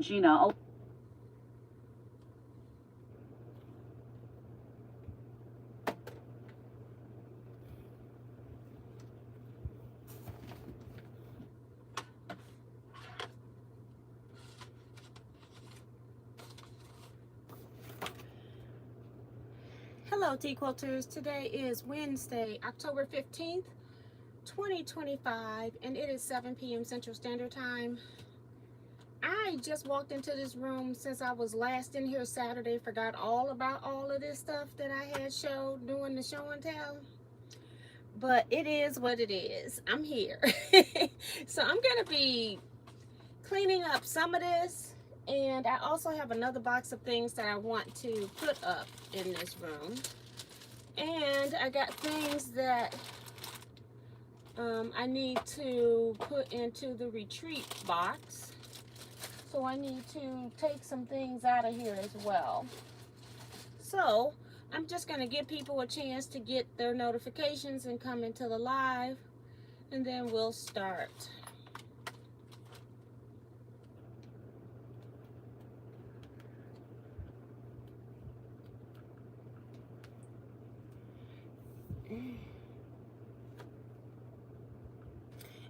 Gina. Hello, Teaquilters. Today is Wednesday, October 15th, 2025, and it is 7 p.m. Central Standard Time. I just walked into this room since I was last in here Saturday, forgot all about all of this stuff that I had showed doing the show and tell. But it is what it is. I'm here. So I'm going to be cleaning up some of this, and I also have another box of things that I want to put up in this room. And I got things that I need to put into the retreat box. So I need to take some things out of here as well. So I'm just going to give people a chance to get their notifications and come into the live, and then we'll start.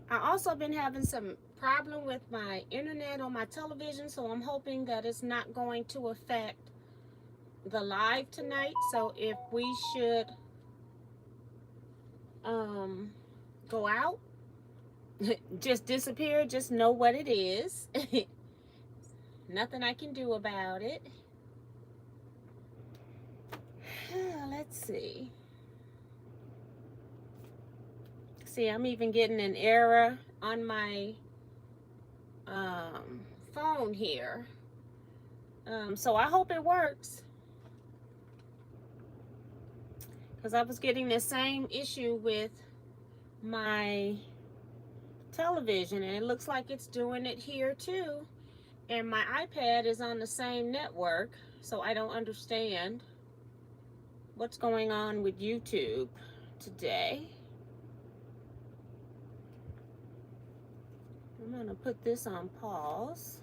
I also been having some problem with my internet on my television, so I'm hoping that it's not going to affect the live tonight. So if we should go out, just disappear, just know what it is. Nothing I can do about it. Let's see. See, I'm even getting an error on my phone here. So I hope it works, because I was getting the same issue with my television, and it looks like it's doing it here too. And my iPad is on the same network, so I don't understand what's going on with YouTube today. I'm going to put this on pause.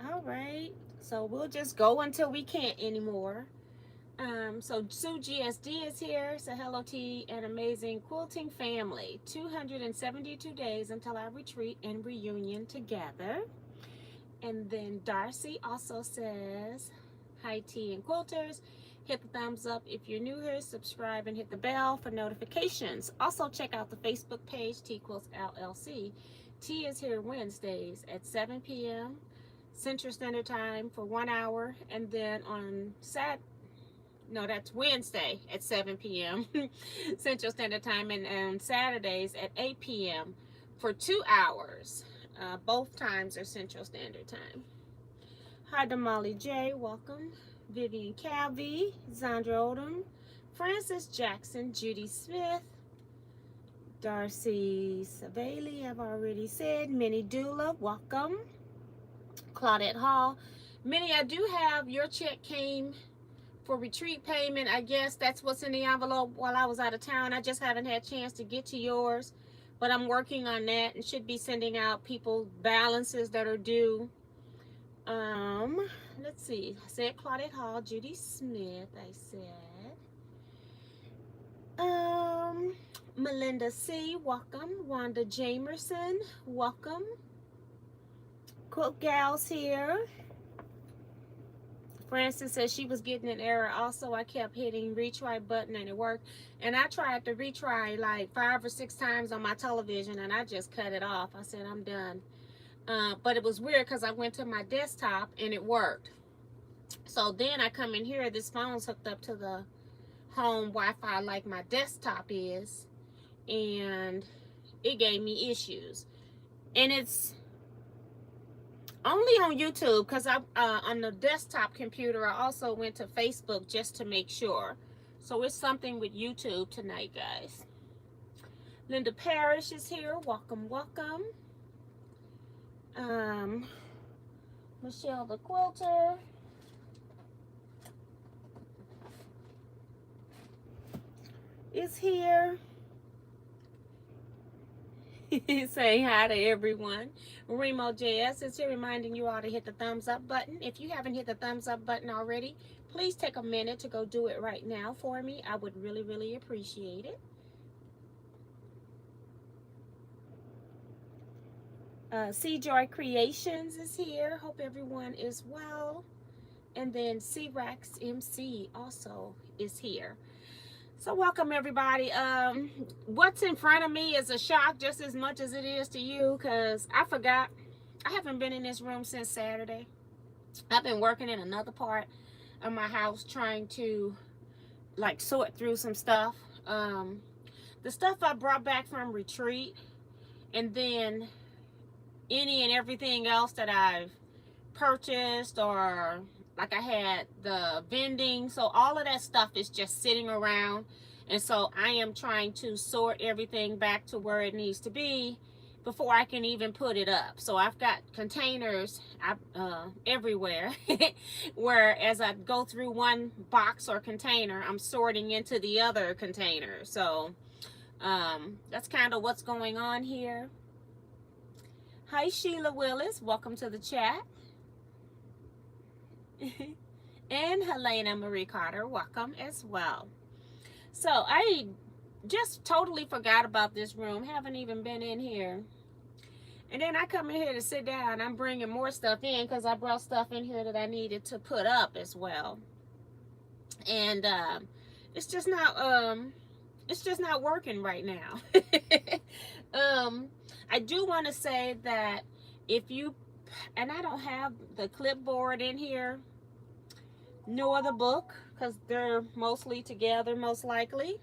All right, so we'll just go until we can't anymore. So Sue GSD is here. So hello, T, an amazing quilting family. 272 days until our retreat and reunion together. And then Darcy also says, hi, T and quilters. Hit the thumbs up if you're new here. Subscribe and hit the bell for notifications. Also check out the Facebook page, Teaquilts LLC. T is here Wednesdays at 7 p.m. Central Standard Time for 1 hour, and then on that's Wednesday at 7 p.m. Central Standard Time, and on Saturdays at 8 p.m. for 2 hours. Both times are Central Standard Time. Hi, Damali J. Welcome. Vivian Calvi, Zandra Odom, Francis Jackson, Judy Smith, Darcy Savali, I've already said. Minnie Dula, welcome. Claudette Hall. Minnie, I do have your check came for retreat payment. I guess that's what's in the envelope while I was out of town. I just haven't had a chance to get to yours, but I'm working on that and should be sending out people balances that are due. Let's see. I said Claudette Hall, Judy Smith, I said. Melinda C, welcome. Wanda Jamerson, welcome. Quilt Gals here. Francis says she was getting an error. Also, I kept hitting retry button and it worked. And I tried to retry like 5 or 6 times on my television, and I just cut it off. I said, I'm done. But it was weird because I went to my desktop and it worked. So then I come in here. This phone's hooked up to the home Wi-Fi like my desktop is. And it gave me issues. And it's only on YouTube, because I on the desktop computer I also went to Facebook just to make sure. So it's something with YouTube tonight, guys. Linda Parrish is here. Welcome, welcome. Michelle the Quilter. is here. Saying hi to everyone. Remo JS is here reminding you all to hit the thumbs up button. If you haven't hit the thumbs up button already, please take a minute to go do it right now for me. I would really, really appreciate it. C Joy Creations is here. Hope everyone is well. And then C-Rex MC also is here. So welcome everybody. What's in front of me is a shock just as much as it is to you, because I forgot. I haven't been in this room since Saturday. I've been working in another part of my house trying to like sort through some stuff. The stuff I brought back from retreat, and then any and everything else that I've purchased, or like I had the vending, so all of that stuff is just sitting around, and so I am trying to sort everything back to where it needs to be before I can even put it up. So I've got containers everywhere where as I go through one box or container, I'm sorting into the other container. So that's kind of what's going on here. Hi Sheila Willis, welcome to the chat. And Helena Marie Carter, welcome as well. So I just totally forgot about this room, haven't even been in here. And then I come in here to sit down, I'm bringing more stuff in because I brought stuff in here that I needed to put up as well. And it's just not working right now. I do want to say that if you, and I don't have the clipboard in here, nor the book, because they're mostly together, most likely.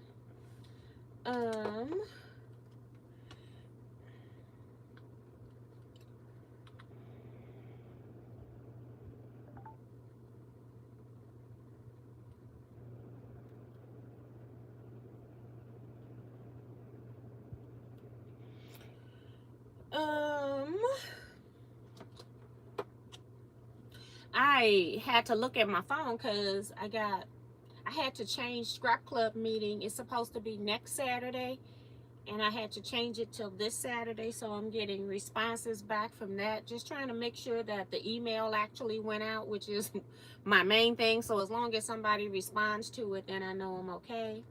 I had to look at my phone because I had to change Scrap Club meeting. It's supposed to be next Saturday, and I had to change it till this Saturday, so I'm getting responses back from that. Just trying to make sure that the email actually went out, which is my main thing. So as long as somebody responds to it, then I know I'm okay.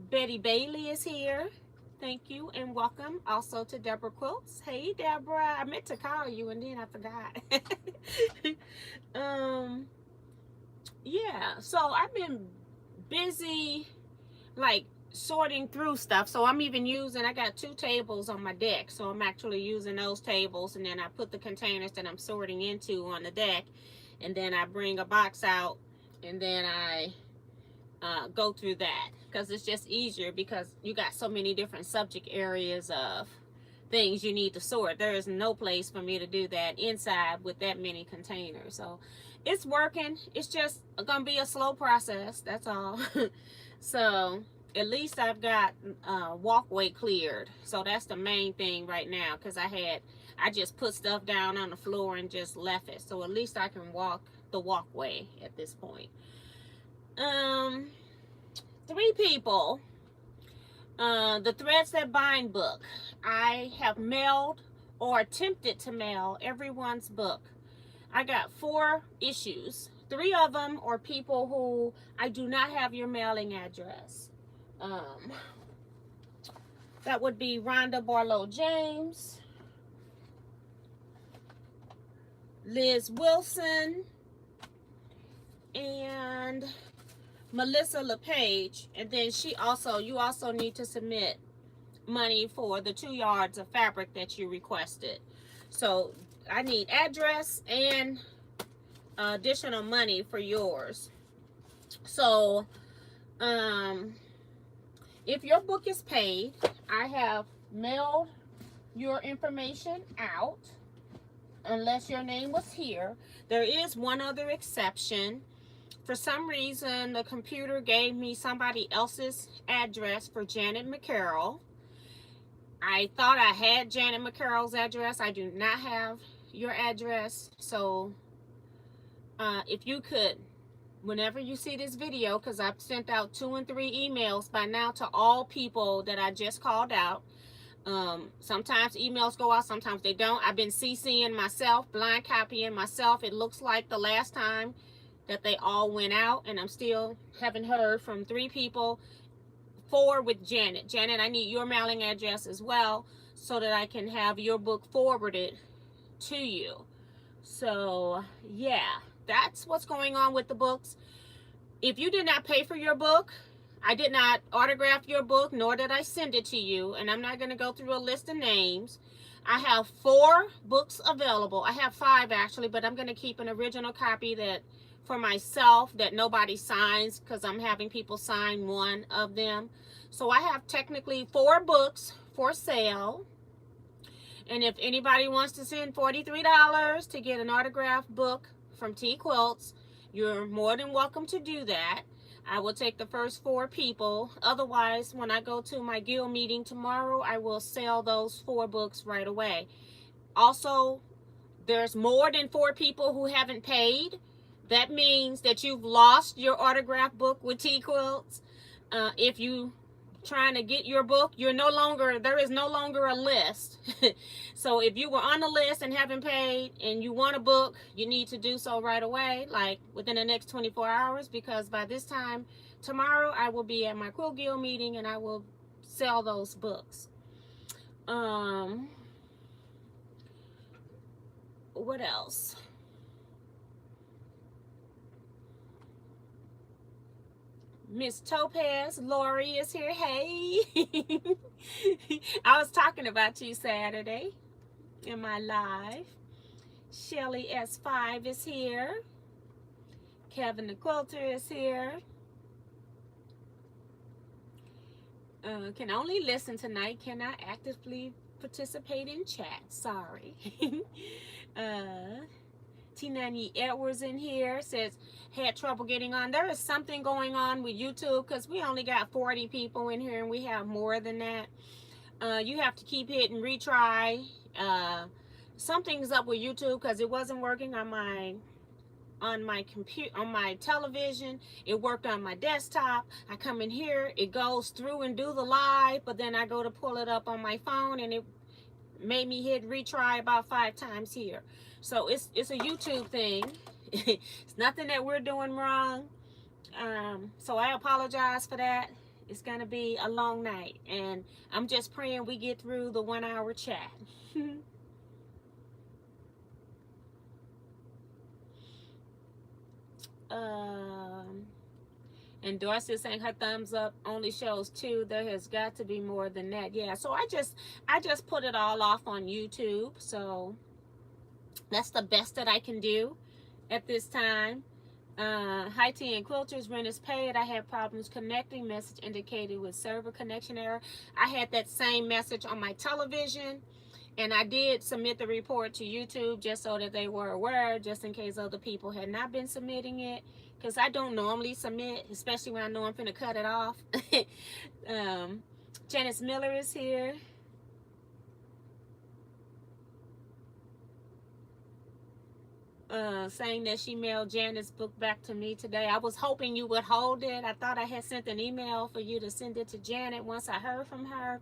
Betty Bailey is here. Thank you and welcome also to Deborah Quilts. Hey Deborah, I meant to call you and then I forgot. Yeah, so I've been busy like sorting through stuff. So I'm even using, I got 2 tables on my deck, so I'm actually using those tables, and then I put the containers that I'm sorting into on the deck, and then I bring a box out, and then I go through that, because it's just easier because you got so many different subject areas of things you need to sort. There is no place for me to do that inside with that many containers. So it's working. It's just gonna be a slow process, that's all. So at least I've got walkway cleared, so that's the main thing right now, because I just put stuff down on the floor and just left it, so at least I can walk the walkway at this point. 3 people, the Threads That Bind book, I have mailed or attempted to mail everyone's book. I got 4 issues. 3 of them are people who I do not have your mailing address. That would be Rhonda Barlow James, Liz Wilson, and Melissa LePage. And then you also need to submit money for the 2 yards of fabric that you requested. So I need address and additional money for yours. So if your book is paid, I have mailed your information out unless your name was here. There is one other exception. For some reason, the computer gave me somebody else's address for Janet McCarroll. I thought I had Janet McCarroll's address. I do not have your address. So if you could whenever you see this video, because I've sent out 2 and 3 emails by now to all people that I just called out. Sometimes emails go out, sometimes they don't. I've been CCing myself, blind copying myself. It looks like the last time that they all went out, and I'm still haven't heard from 3 people. 4 with Janet. Janet, I need your mailing address as well so that I can have your book forwarded to you. So yeah, that's what's going on with the books. If you did not pay for your book, I did not autograph your book, nor did I send it to you, and I'm not going to go through a list of names. I have 4 books available. I have 5 actually, but I'm going to keep an original copy that for myself that nobody signs, because I'm having people sign one of them. So I have technically 4 books for sale. And if anybody wants to send $43 to get an autographed book from Teaquilts, you're more than welcome to do that. I will take the first 4 people. Otherwise, when I go to my guild meeting tomorrow, I will sell those 4 books right away. Also, there's more than 4 people who haven't paid. That means that you've lost your autographed book with Teaquilts. If you trying to get your book, there is no longer a list. So if you were on the list and haven't paid and you want a book, you need to do so right away, like within the next 24 hours, because by this time tomorrow I will be at my Quill Guild meeting and I will sell those books. What else? Miss Topaz, Lori is here. Hey. I was talking about you Saturday in my live. Shelly S5 is here. Kevin the Quilter is here. Can only listen tonight. Cannot actively participate in chat. Sorry. T90 Edwards in here says, had trouble getting on. There is something going on with YouTube because we only got 40 people in here and we have more than that. You have to keep hitting retry. Something's up with YouTube because it wasn't working on my computer, on my television. It worked on my desktop. I come in here, it goes through and do the live, but then I go to pull it up on my phone and it made me hit retry about 5 times here. So it's a YouTube thing. It's nothing that we're doing wrong. So I apologize for that. It's gonna be a long night, and I'm just praying we get through the 1-hour chat. And Dorsey is saying her thumbs up only shows 2. There has got to be more than that. Yeah, so I just put it all off on YouTube. So that's the best that I can do at this time. Hi T and Quilters, rent is paid. I had problems connecting. Message indicated with server connection error. I had that same message on my television. And I did submit the report to YouTube just so that they were aware, just in case other people had not been submitting it. Because I don't normally submit, especially when I know I'm finna cut it off. Janice Miller is here. Saying that she mailed Janet's book back to me today. I was hoping you would hold it. I thought I had sent an email for you to send it to Janet once I heard from her.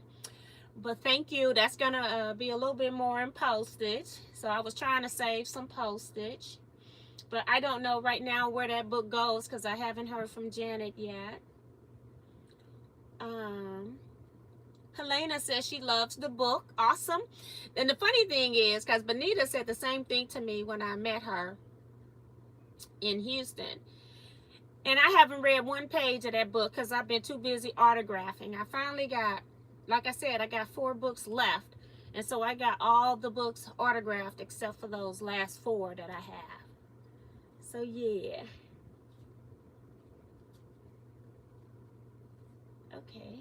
But thank you. That's going to be a little bit more in postage. So I was trying to save some postage. But I don't know right now where that book goes because I haven't heard from Janet yet. Helena says she loves the book. Awesome. And the funny thing is, because Benita said the same thing to me when I met her in Houston. And I haven't read one page of that book because I've been too busy autographing. I finally got, like I said, I got 4 books left. And so I got all the books autographed except for those last 4 that I have. So yeah. Okay.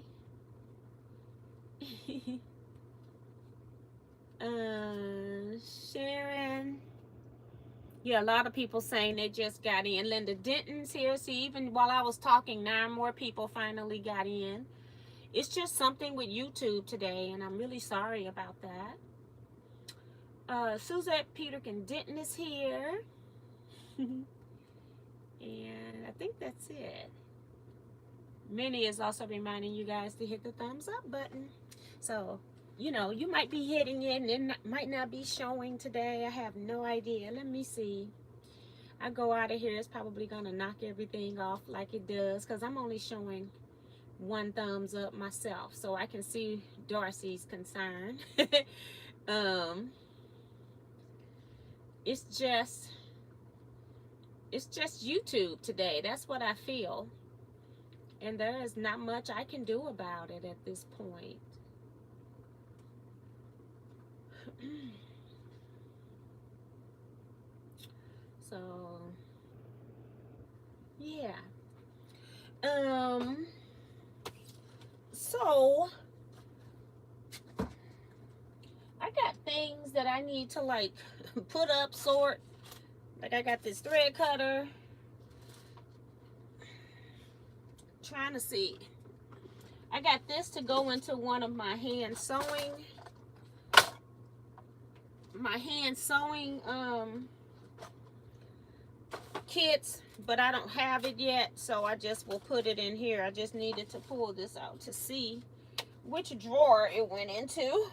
Sharon. Yeah, a lot of people saying they just got in. Linda Denton's here. See, even while I was talking, 9 more people finally got in. It's just something with YouTube today, and I'm really sorry about that. Suzette Peterkin Denton is here. And I think that's it. Minnie is also reminding you guys to hit the thumbs up button. So, you know, you might be hitting it and it might not be showing today. I have no idea. Let me see. I go out of here, it's probably going to knock everything off like it does because I'm only showing one thumbs up myself. So I can see Darcy's concern. um, it's just YouTube today. That's what I feel. And there is not much I can do about it at this point. So, yeah. So I got things that I need to like put up, sort. Like I got this thread cutter. Trying to see. I got this to go into one of my hand sewing kits, but I don't have it yet, so I just will put it in here. I just needed to pull this out to see which drawer it went into.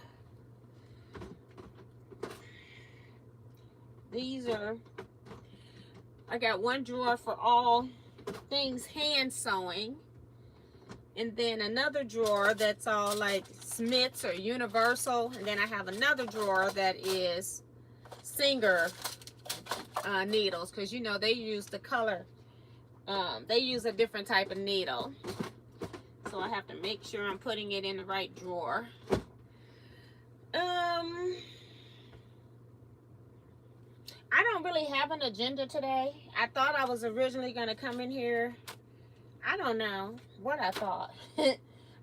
These are, I got one drawer for all things hand sewing, and then another drawer that's all like Smiths or Universal, and then I have another drawer that is Singer needles, because you know they use the color, they use a different type of needle, so I have to make sure I'm putting it in the right drawer. I don't really have an agenda today. I thought I was originally going to come in here. I don't know what I thought.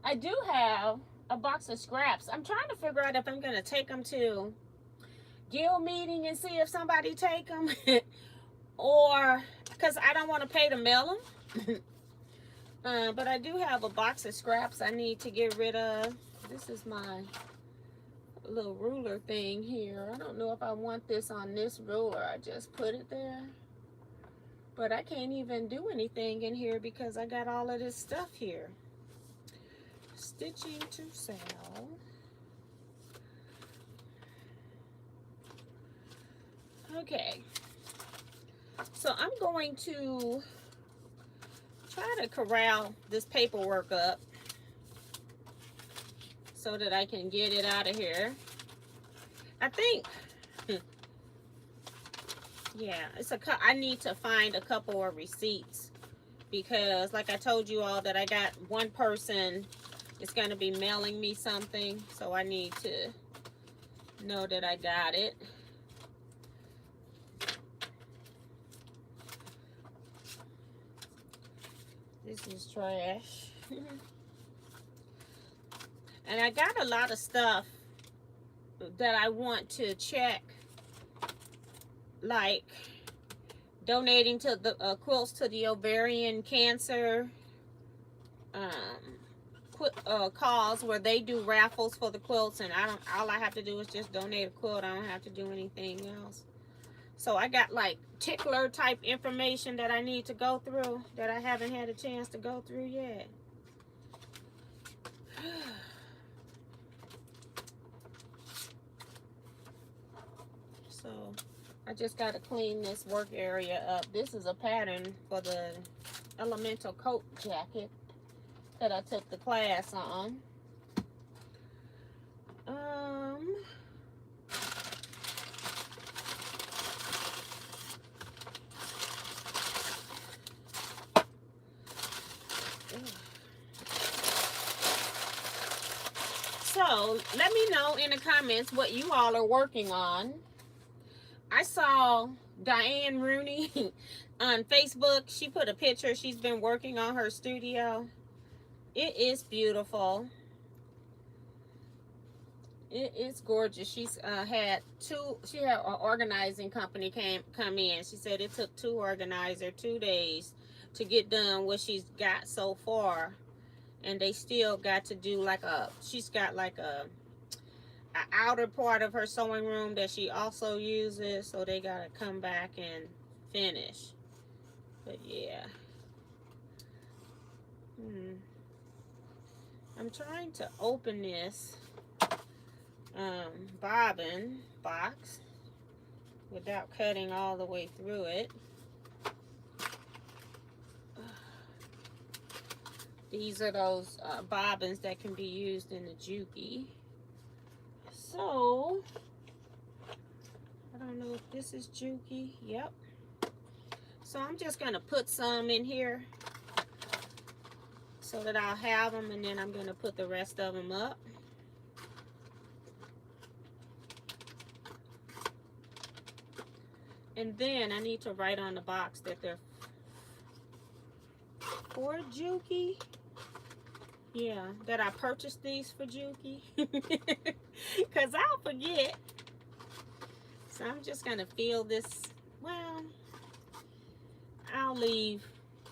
I do have a box of scraps. I'm trying to figure out if I'm going to take them to guild meeting and see if somebody take them. Or, because I don't want to pay to mail them. But I do have a box of scraps I need to get rid of. This is my little ruler thing here. I don't know if I want this on this ruler. I just put it there. But I can't even do anything in here because I got all of this stuff here. Stitching to sell. Okay. So I'm going to try to corral this paperwork up so that I can get it out of here. I think, yeah, I need to find a couple of receipts because, like I told you all, that I got one person is going to be mailing me something, so I need to know that I got it. This is trash. And I got a lot of stuff that I want to check, like donating to the quilts to the ovarian cancer cause, where they do raffles for the quilts, and all I have to do is just donate a quilt. I don't have to do anything else. So I got like tickler type information that I need to go through that I haven't had a chance to go through yet. So I just got to clean this work area up. This is a pattern for the elemental coat jacket that I took the class on. So let me know in the comments what you all are working on. I saw Diane Rooney on Facebook. She put a picture. She's been working on her studio. It is beautiful. It is gorgeous. She's had an organizing company come in. She said it took two organizers 2 days to get done what she's got so far. And they still got to do like she's got like a outer part of her sewing room that she also uses, so they gotta come back and finish. But yeah. I'm trying to open this bobbin box without cutting all the way through it. These are those bobbins that can be used in the Juki. So, I don't know if this is Juki. Yep. So I'm just going to put some in here so that I'll have them, and then I'm going to put the rest of them up. And then I need to write on the box that they're for Juki. Yeah, that I purchased these for Juki. Because I'll forget. So I'm just going to fill this. Well, I'll leave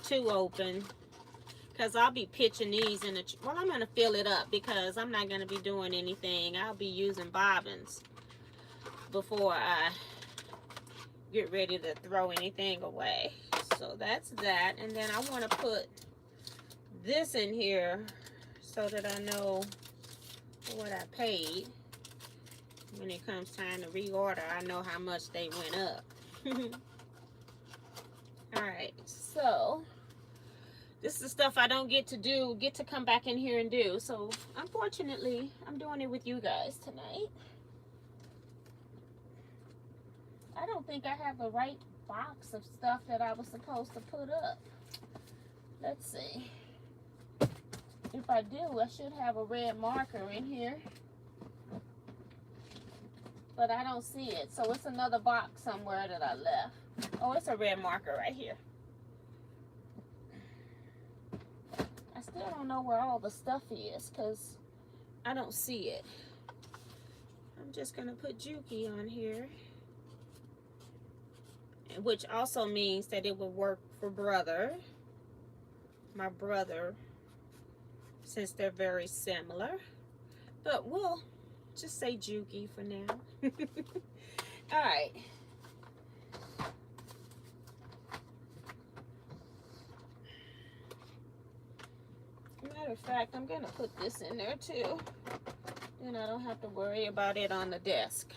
2 open. Because I'll be pitching these in the... Well, I'm going to fill it up because I'm not going to be doing anything. I'll be using bobbins before I get ready to throw anything away. So that's that. And then I want to put this in here so that I know what I paid. When it comes time to reorder, I know how much they went up. Alright, so this is the stuff I don't get to come back in here and do. So unfortunately, I'm doing it with you guys tonight. I don't think I have the right box of stuff that I was supposed to put up. Let's see. If I do, I should have a red marker in here. But I don't see it. So it's another box somewhere that I left. Oh, it's a red marker right here. I still don't know where all the stuff is because I don't see it. I'm just going to put Juki on here. Which also means that it will work for brother. My brother. Since they're very similar. But we'll just say Juki for now. Alright. Matter of fact, I'm going to put this in there too. Then I don't have to worry about it on the desk.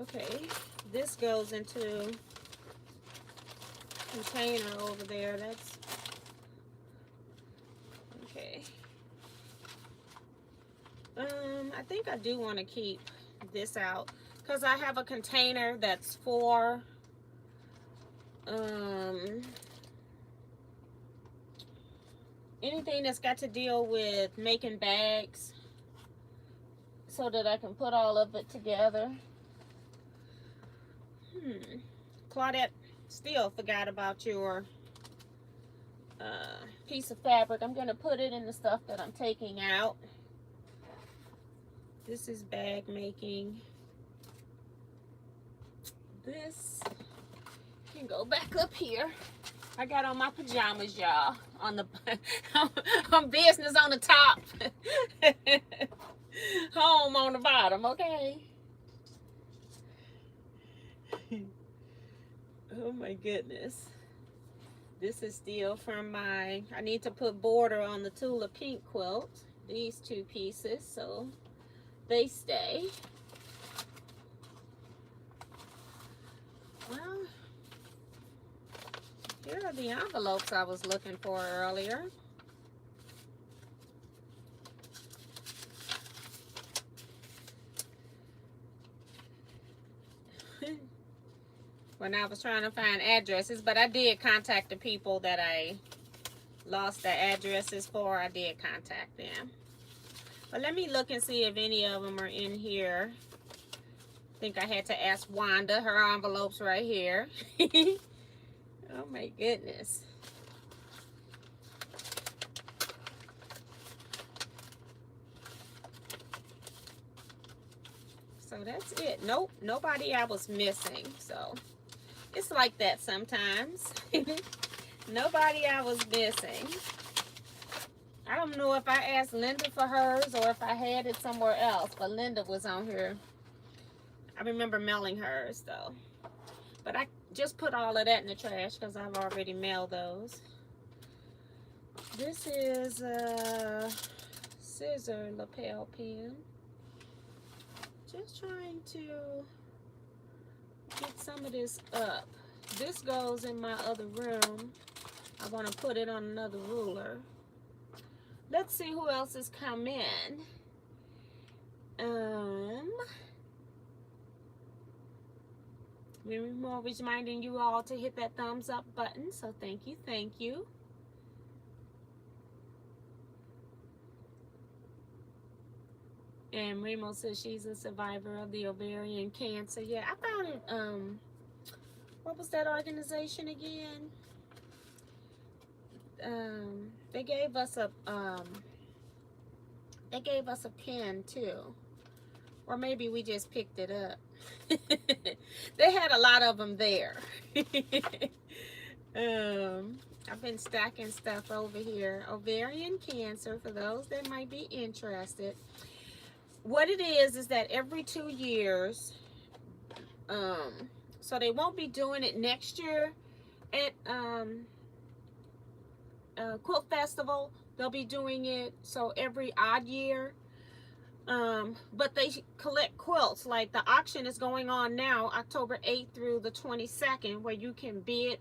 Okay. This goes into container over there. That's okay. I think I do want to keep this out because I have a container that's for anything that's got to deal with making bags so that I can put all of it together. Claudette, still forgot about your piece of fabric. I'm going to put it in the stuff that I'm taking out. This is bag making. This can go back up here. I got on my pajamas, y'all. On the on business on the top. Home on the bottom, okay? Oh my goodness. This is still from my, I need to put border on the Tula Pink quilt. These 2 pieces, so they stay. Well, here are the envelopes I was looking for earlier. When I was trying to find addresses, but I did contact the people that I lost the addresses for. I did contact them. But let me look and see if any of them are in here. I think I had to ask Wanda. Her envelope's right here. Oh my goodness. So that's it. Nope, nobody I was missing. So it's like that sometimes. Nobody I was missing. I don't know if I asked Linda for hers or if I had it somewhere else, but Linda was on here I remember mailing hers though. But I just put all of that in the trash because I've already mailed those. This is a scissor lapel pen. Just trying to get some of this up. This goes in my other room. I want to put it on another ruler. Let's see who else has come in. We're more reminding you all to hit that thumbs up button. So thank you, thank you. And Remo says she's a survivor of the ovarian cancer. Yeah, I found it. What was that organization again? They gave us a pen too, or maybe we just picked it up. They had a lot of them there. I've been stacking stuff over here. Ovarian cancer, for those that might be interested. What it is that every 2 years, so they won't be doing it next year at Quilt Festival. They'll be doing it so every odd year. But they collect quilts. Like the auction is going on now, October 8th through the 22nd, where you can bid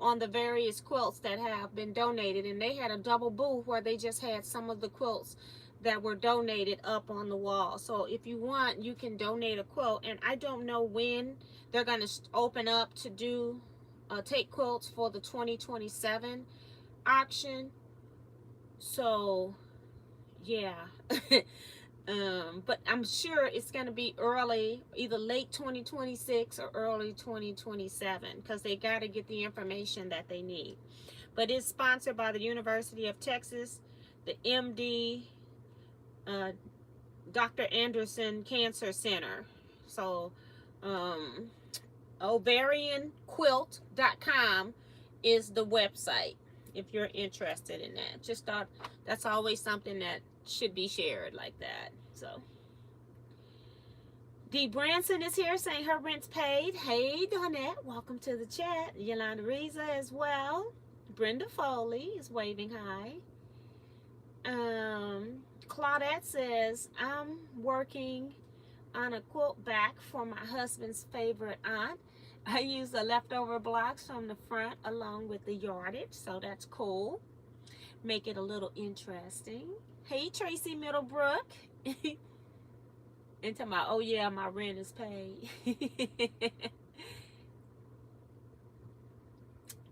on the various quilts that have been donated. And they had a double booth where they just had some of the quilts that were donated up on the wall. So if you want, you can donate a quilt. And I don't know when they're going to open up to do take quilts for the 2027 auction. So yeah. But I'm sure it's going to be early, either late 2026 or early 2027, because they got to get the information that they need. But it's sponsored by the University of Texas, the MD Dr. Anderson Cancer Center. So ovarianquilt.com is the website if you're interested in that. Just thought that's always something that should be shared like that. So Dee Branson is here saying her rent's paid. Hey Donette, welcome to the chat. Yolanda Riza as well. Brenda Foley is waving hi. Claudette says, I'm working on a quilt back for my husband's favorite aunt. I use the leftover blocks from the front along with the yardage, so that's cool. Make it a little interesting. Hey Tracy Middlebrook. Into my, oh yeah, my rent is paid.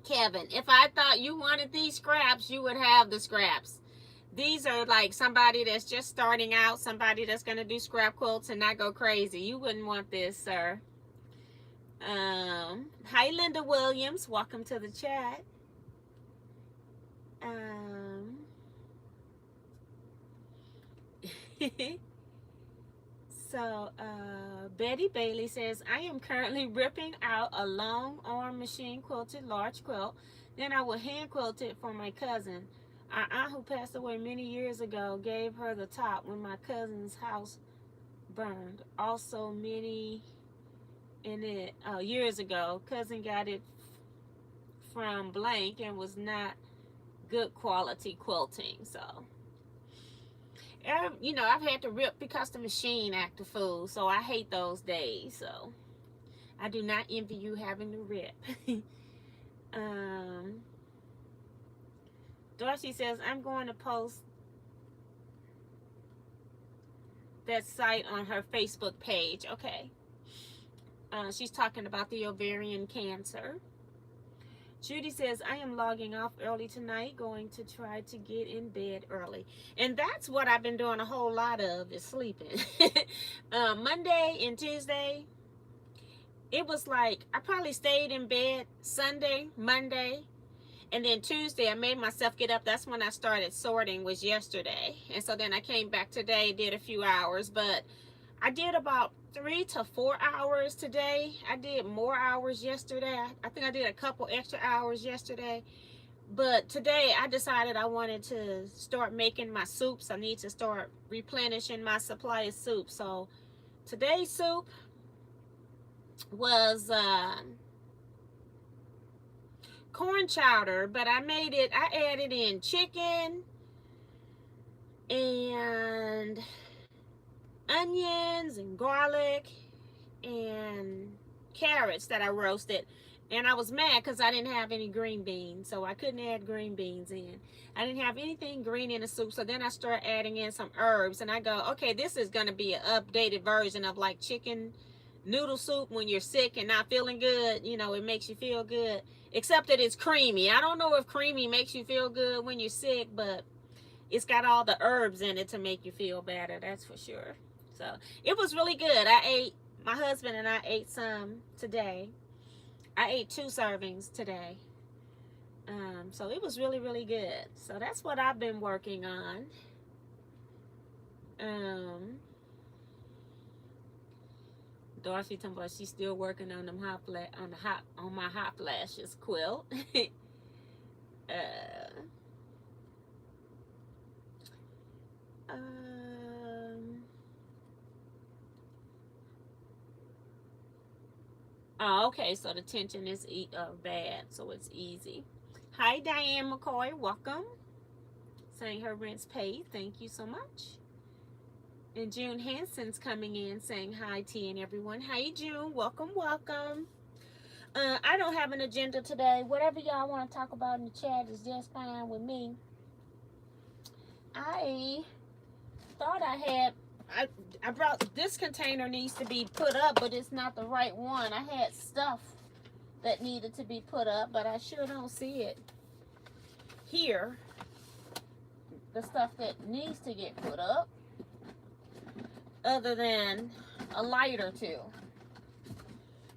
Kevin, if I thought you wanted these scraps, you would have the scraps. These are like somebody that's just starting out, somebody that's going to do scrap quilts and not go crazy. You wouldn't want this, sir. Hi, Linda Williams. Welcome to the chat. So, Betty Bailey says, I am currently ripping out a long arm machine quilted large quilt. Then I will hand quilt it for my cousin. Our aunt who passed away many years ago gave her the top when my cousin's house burned. Also many in it years ago. Cousin got it from blank and was not good quality quilting. So, you know, I've had to rip because the machine acted fool. So I hate those days. So I do not envy you having to rip. Dorothy says, I'm going to post that site on her Facebook page. Okay. She's talking about the ovarian cancer. Judy says, I am logging off early tonight, going to try to get in bed early. And that's what I've been doing a whole lot of, is sleeping. Monday and Tuesday, it was like, I probably stayed in bed Sunday, Monday, and then Tuesday, I made myself get up. That's when I started sorting, was yesterday. And so then I came back today, did a few hours. But I did about 3 to 4 hours today. I did more hours yesterday. I think I did a couple extra hours yesterday. But today, I decided I wanted to start making my soups. I need to start replenishing my supply of soup. So today's soup was corn chowder, but I added in chicken and onions and garlic and carrots that I roasted. And I was mad because I didn't have any green beans, so I couldn't add green beans in. I didn't have anything green in the soup, so then I started adding in some herbs. And I go, okay, this is going to be an updated version of like chicken noodle soup when you're sick and not feeling good. You know, it makes you feel good, except that it's creamy. I don't know if creamy makes you feel good when you're sick, but it's got all the herbs in it to make you feel better, that's for sure. So it was really good. My husband and I ate some today. I ate 2 servings today. So it was really, really good. So that's what I've been working on. Dorothy talking about she's still working on them on my hot flashes quilt. Oh, okay, so the tension is bad, so it's easy. Hi, Diane McCoy, welcome. Saying her rent's paid, thank you so much. And June Hanson's coming in saying hi, T and everyone. Hi, June, welcome, welcome. I don't have an agenda today. Whatever y'all want to talk about in the chat is just fine with me. I thought I brought, this container needs to be put up, but it's not the right one. I had stuff that needed to be put up, but I sure don't see it here. The stuff that needs to get put up, other than a light or two.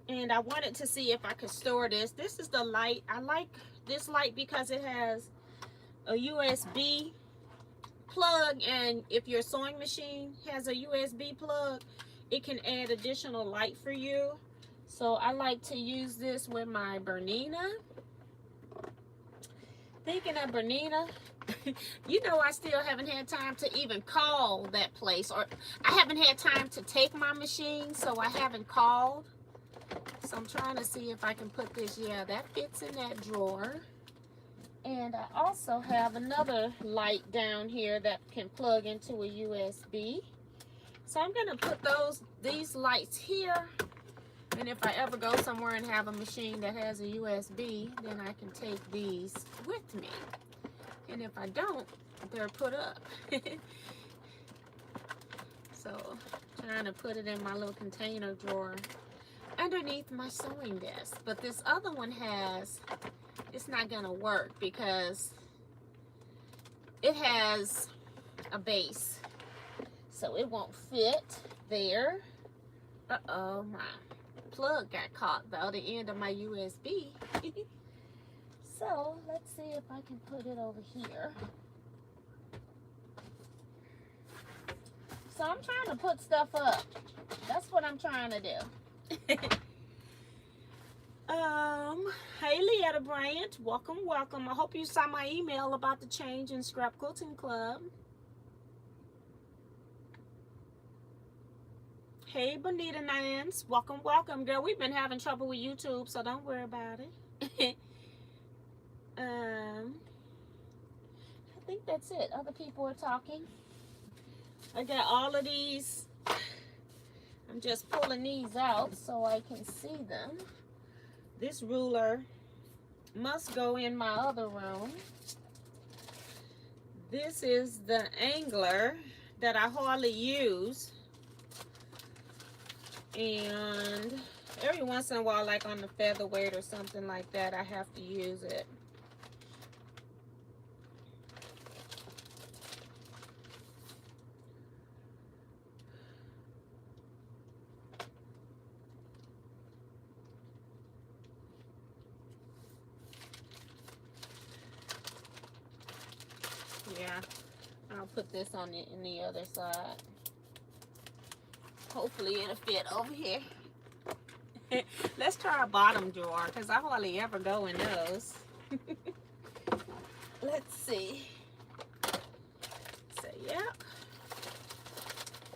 And I wanted to see if I could store this. This is the light. I like this light because it has a USB plug, and if your sewing machine has a USB plug, it can add additional light for you. So I like to use this with my Bernina. Thinking of Bernina, you know, I still haven't had time to even call that place, or I haven't had time to take my machine, so I haven't called. So I'm trying to see if I can put this. Yeah, that fits in that drawer. And I also have another light down here that can plug into a USB. So I'm gonna put these lights here. And if I ever go somewhere and have a machine that has a USB, then I can take these with me. And if I don't, they're put up. So trying to put it in my little container drawer underneath my sewing desk. But this other one it's not gonna work because it has a base, so it won't fit there. Uh-oh, my plug got caught by the end of my USB. So let's see if I can put it over here. So I'm trying to put stuff up. That's what I'm trying to do. Hey Leetta Bryant, welcome, welcome. I hope you saw my email about the change in Scrap Quilting Club. Hey Bonita Nance, welcome, welcome. Girl, we've been having trouble with YouTube, so don't worry about it. I think that's it. Other people are talking. I got all of these. I'm just pulling these out so I can see them. This ruler must go in my other room. This is the angler that I hardly use. And every once in a while, like on the featherweight or something like that, I have to use it. Yeah, I'll put this on in the other side. Hopefully it'll fit over here. Let's try a bottom drawer because I hardly ever go in those. Let's see. So, yep.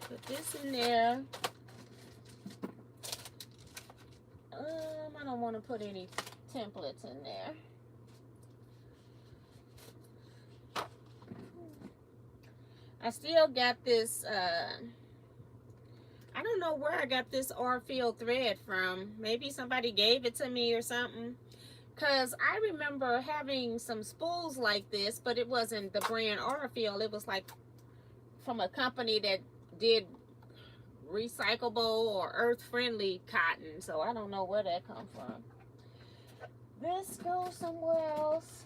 Put this in there. don't want to put any templates in there. I still got this, I don't know where I got this Orfield thread from. Maybe somebody gave it to me or something. Because I remember having some spools like this, but it wasn't the brand Orfield. It was like from a company that did recyclable or earth-friendly cotton. So I don't know where that comes from. This goes somewhere else.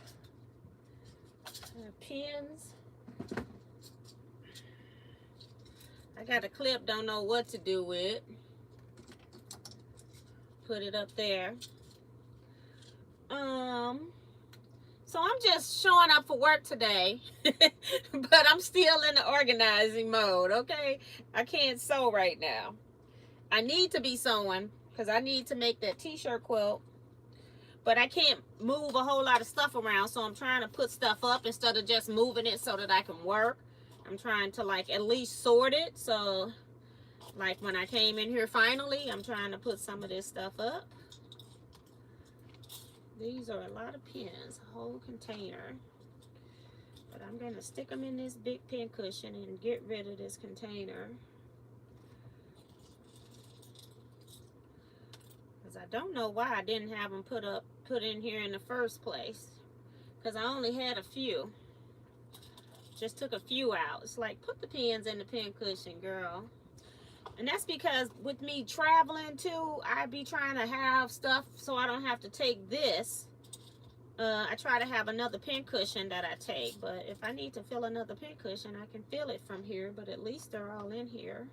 Pins. I got a clip, don't know what to do with. Put it up there. So I'm just showing up for work today, but I'm still in the organizing mode, okay? I can't sew right now. I need to be sewing because I need to make that t-shirt quilt, but I can't move a whole lot of stuff around, so I'm trying to put stuff up instead of just moving it so that I can work. I'm trying to like at least sort it, so like when I came in here finally, I'm trying to put some of this stuff up. These are a lot of pins, a whole container. But I'm going to stick them in this big pin cushion and get rid of this container. Because I don't know why I didn't have them put in here in the first place. Because I only had a few. Just took a few out. It's like, put the pins in the pin cushion, girl. And that's because with me traveling too, I be trying to have stuff so I don't have to take this. I try to have another pin cushion that I take, but if I need to fill another pin cushion, I can fill it from here, but at least they're all in here.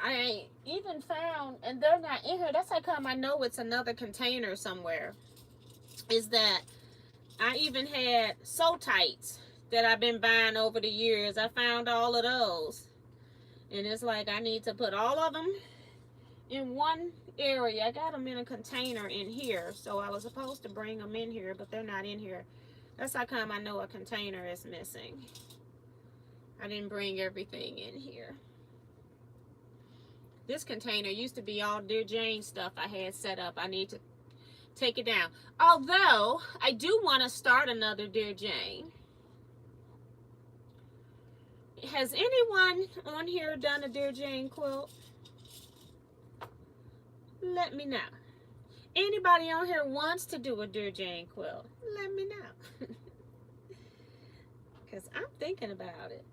I even found, and they're not in here, that's how come I know it's another container somewhere, is that I even had sew tights that I've been buying over the years. I found all of those. And it's like I need to put all of them in one area. I got them in a container in here. So I was supposed to bring them in here, but they're not in here. That's how come I know a container is missing. I didn't bring everything in here. This container used to be all Dear Jane stuff I had set up. I need to take it down. Although, I do want to start another Dear Jane. Has anyone on here done a Dear Jane quilt? Let me know. Anybody on here wants to do a Dear Jane quilt? Let me know. Because I'm thinking about it.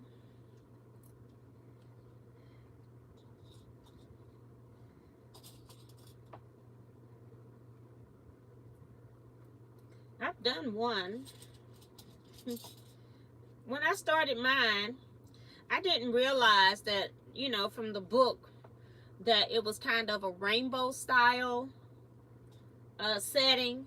I've done one. When I started mine, I didn't realize that, you know, from the book, that it was kind of a rainbow style setting.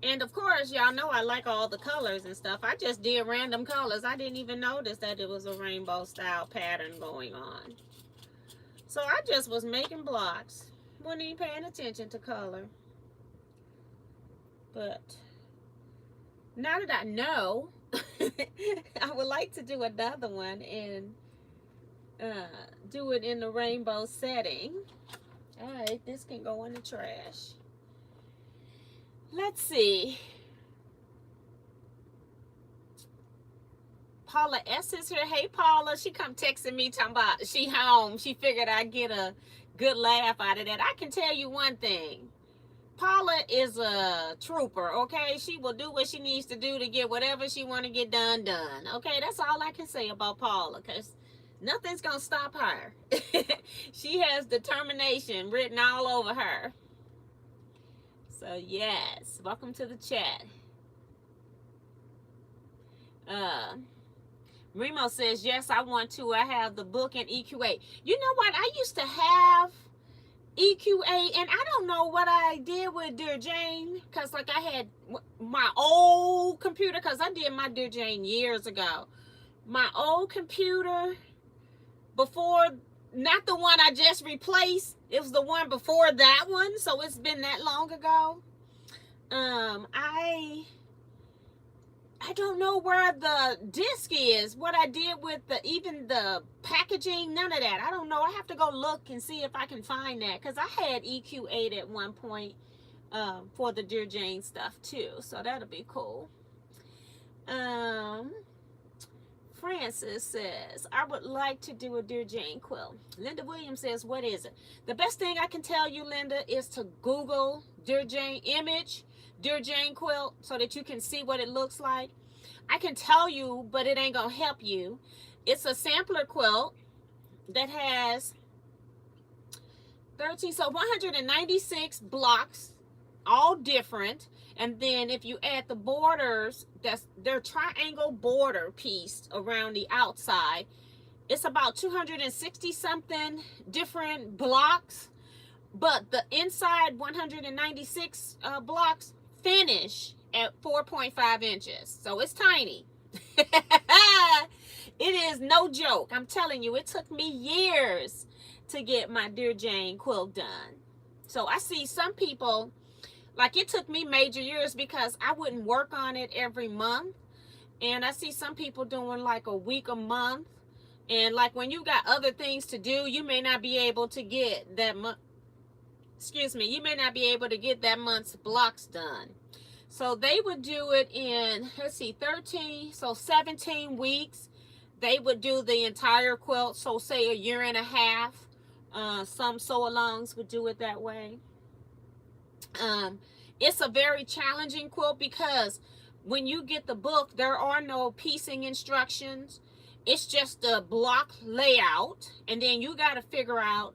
And of course, y'all know I like all the colors and stuff. I just did random colors. I didn't even notice that it was a rainbow style pattern going on. So I just was making blocks. Wasn't even paying attention to color. But now that I know, I would like to do another one and do it in the rainbow setting. All right, this can go in the trash. Let's see. Paula S is here. Hey, Paula. She come texting me talking about she home. She figured I'd get a good laugh out of that. I can tell you one thing. Paula is a trooper, okay? She will do what she needs to do to get whatever she want to get done. Okay, that's all I can say about Paula, because nothing's going to stop her. She has determination written all over her. So, yes, welcome to the chat. Remo says, yes, I want to. I have the book in EQA. You know what? I used to have EQA, and I don't know what I did with Dear Jane, because like I had my old computer, because I did my Dear Jane years ago. My old computer before, not the one I just replaced, it was the one before that one, so it's been that long ago. I don't know where the disc is, what I did with even the packaging, none of that. I don't know. I have to go look and see if I can find that, because I had EQ8 at one point for the Dear Jane stuff too. So that'll be cool. Francis says, I would like to do a Dear Jane quilt. Linda Williams says, what is it? The best thing I can tell you, Linda, is to Google Dear Jane image, Dear Jane quilt, so that you can see what it looks like. I can tell you, but it ain't gonna help you. It's a sampler quilt that has 196 blocks, all different. And then if you add the borders, that's their triangle border piece around the outside, it's about 260 something different blocks. But the inside 196 blocks finish at 4.5 inches. So it's tiny. It is no joke. I'm telling you, it took me years to get my Dear Jane quilt done. So I see some people, like it took me major years because I wouldn't work on it every month. And I see some people doing like a week, a month. And like when you got other things to do, you may not be able to get that month. Excuse me, you may not be able to get that month's blocks done. So they would do it in, let's see, 17 weeks. They would do the entire quilt. So say a year and a half. Some sew-alongs would do it that way. It's a very challenging quilt because when you get the book, there are no piecing instructions. It's just a block layout, and then you got to figure out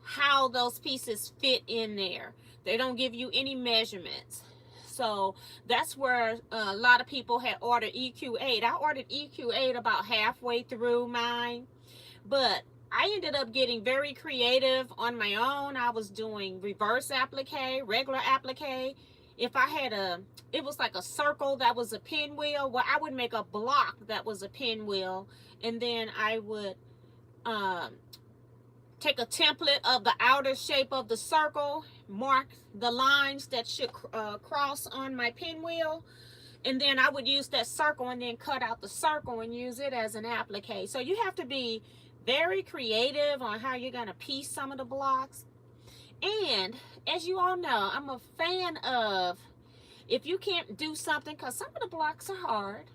how those pieces fit in there. They don't give you any measurements. So that's where a lot of people had ordered EQ8. I ordered EQ8 about halfway through mine, but I ended up getting very creative on my own. I was doing reverse applique, regular applique. If I had it was like a circle that was a pinwheel. Well, I would make a block that was a pinwheel, and then I would take a template of the outer shape of the circle, mark the lines that should cross on my pinwheel, and then I would use that circle and then cut out the circle and use it as an applique. So you have to be very creative on how you're going to piece some of the blocks. And as you all know, I'm a fan of, if you can't do something, because some of the blocks are hard,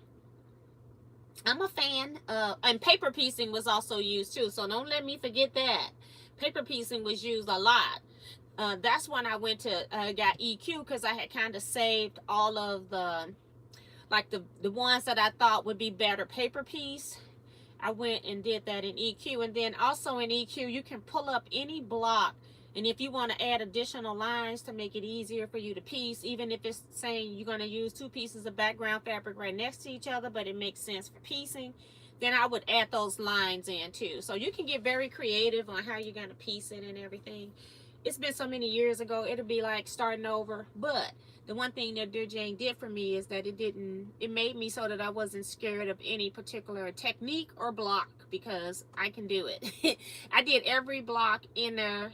I'm a fan of, and paper piecing was also used too, so don't let me forget that. Paper piecing was used a lot. That's when I went to, got EQ, because I had kind of saved all of the, like the ones that I thought would be better paper piece. I went and did that in EQ. And then also in EQ, you can pull up any block. And if you want to add additional lines to make it easier for you to piece, even if it's saying you're going to use 2 pieces of background fabric right next to each other, but it makes sense for piecing, then I would add those lines in too. So you can get very creative on how you're going to piece it and everything. It's been so many years ago, it'll be like starting over. But the one thing that Dear Jane did for me is that it made me so that I wasn't scared of any particular technique or block, because I can do it. I did every block in the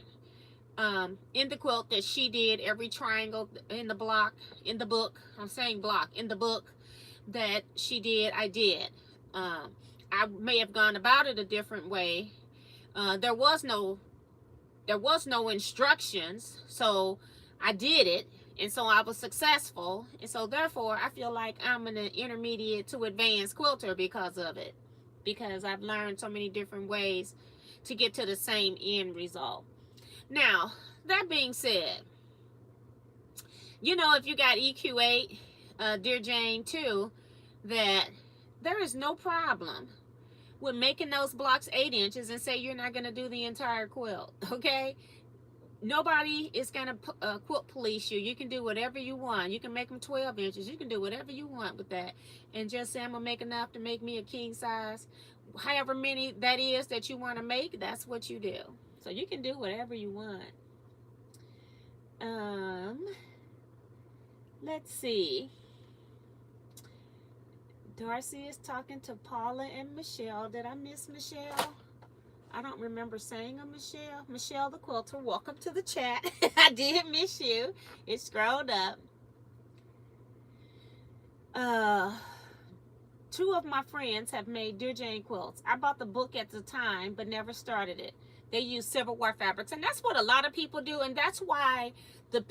quilt that she did, every triangle in the block, in the book, I'm saying block, in the book that she did, I did. I may have gone about it a different way. There was no instructions, so I did it, and so I was successful, and so therefore I feel like I'm an intermediate to advanced quilter because of it, because I've learned so many different ways to get to the same end result. Now, that being said, you know, if you got EQ8, Dear Jane too, that there is no problem with making those blocks 8 inches and say you're not going to do the entire quilt, okay? Nobody is going to quilt police you. You can do whatever you want. You can make them 12 inches. You can do whatever you want with that. And just say, I'm going to make enough to make me a king size. However many that is that you want to make, that's what you do. So you can do whatever you want. Let's see. Darcy is talking to Paula and Michelle. Did I miss Michelle? I don't remember saying a Michelle. Michelle the Quilter, welcome to the chat. I did miss you. It scrolled up. two of my friends have made Dear Jane quilts. I bought the book at the time, but never started it. They use Civil War fabrics, and that's what a lot of people do, and that's why the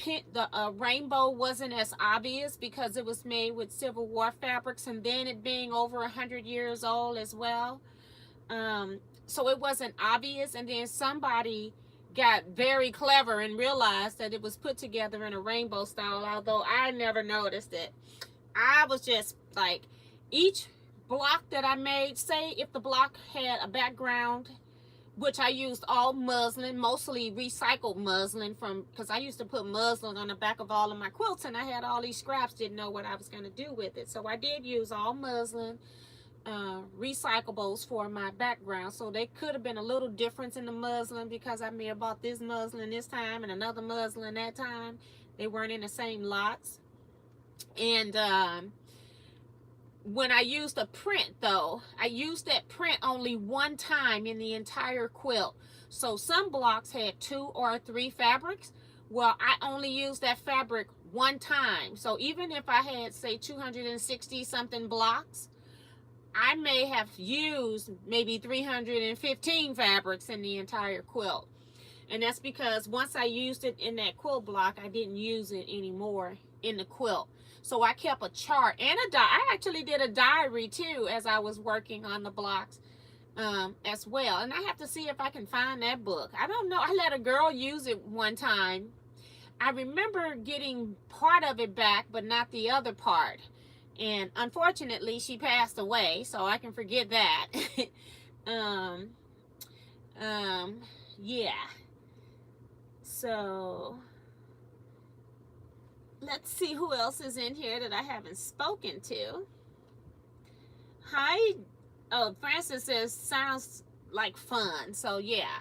rainbow wasn't as obvious, because it was made with Civil War fabrics, and then it being over 100 years old as well. So it wasn't obvious, and then somebody got very clever and realized that it was put together in a rainbow style, although I never noticed it. I was just like, each block that I made, say if the block had a background, which I used all muslin, mostly recycled muslin, from, because I used to put muslin on the back of all of my quilts, and I had all these scraps, didn't know what I was going to do with it. So I did use all muslin recyclables for my background. So they could have been a little difference in the muslin, because I may have bought this muslin this time and another muslin that time. They weren't in the same lots. And when I used a print, though, I used that print only one time in the entire quilt. So some blocks had 2 or 3 fabrics. Well, I only used that fabric one time. So even if I had, say, 260 something blocks, I may have used maybe 315 fabrics in the entire quilt. And that's because once I used it in that quilt block, I didn't use it anymore in the quilt. So I kept a chart and I actually did a diary too as I was working on the blocks as well. And I have to see if I can find that book. I don't know. I let a girl use it one time. I remember getting part of it back, but not the other part. And unfortunately, she passed away, so I can forget that. Yeah. So let's see who else is in here that I haven't spoken to. Hi. Oh, Francis says, sounds like fun. So yeah,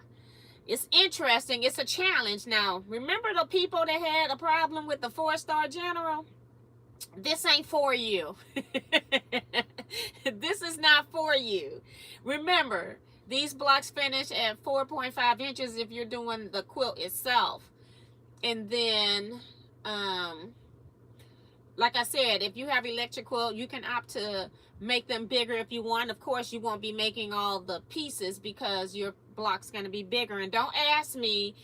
it's interesting. It's a challenge. Now, remember the people that had a problem with the 4-star general? This ain't for you. This is not for you. Remember, these blocks finish at 4.5 inches if you're doing the quilt itself. And then, like I said, if you have electric quilt, you can opt to make them bigger if you want. Of course, you won't be making all the pieces because your block's going to be bigger. And don't ask me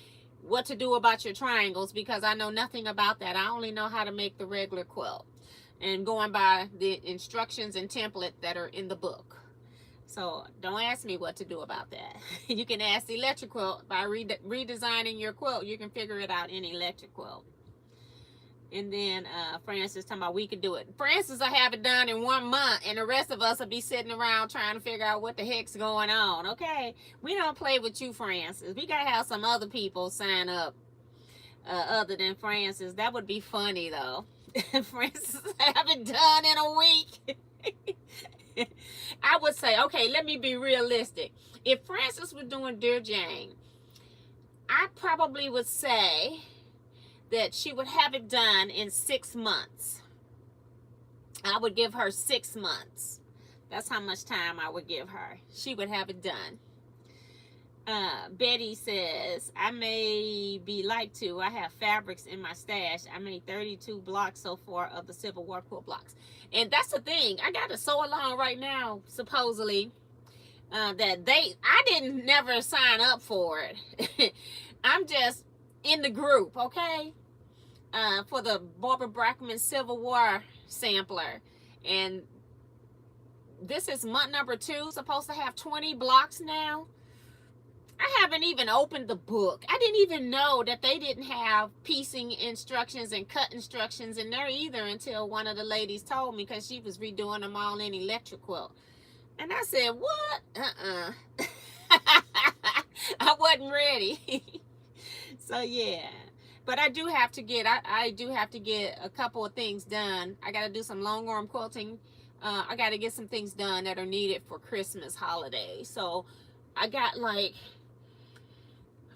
what to do about your triangles, because I know nothing about that. I only know how to make the regular quilt and going by the instructions and template that are in the book. So don't ask me what to do about that. You can ask the electric quilt. By redesigning your quilt, you can figure it out in electric quilt. And then Francis talking about we could do it. Francis will have it done in 1 month, and the rest of us will be sitting around trying to figure out what the heck's going on. Okay, we don't play with you, Francis. We gotta have some other people sign up other than Francis. That would be funny though. Francis have it done in a week. I would say, okay, let me be realistic. If Francis was doing Dear Jane, I probably would say that she would have it done in 6 months. I would give her 6 months. That's how much time I would give her. She would have it done. Betty says, I may be like to. I have fabrics in my stash. I made 32 blocks so far of the Civil War quilt blocks. And that's the thing. I got a sew along right now, supposedly, that I didn't never sign up for it. I'm just in the group, okay? For the Barbara Brackman Civil War sampler. And this is month number 2. Supposed to have 20 blocks now. I haven't even opened the book. I didn't even know that they didn't have piecing instructions and cut instructions in there either until one of the ladies told me, because she was redoing them all in electric quilt. And I said, what? I wasn't ready. So yeah. But I do have to get, I do have to get a couple of things done. I got to do some long arm quilting. I got to get some things done that are needed for Christmas holiday. So I got like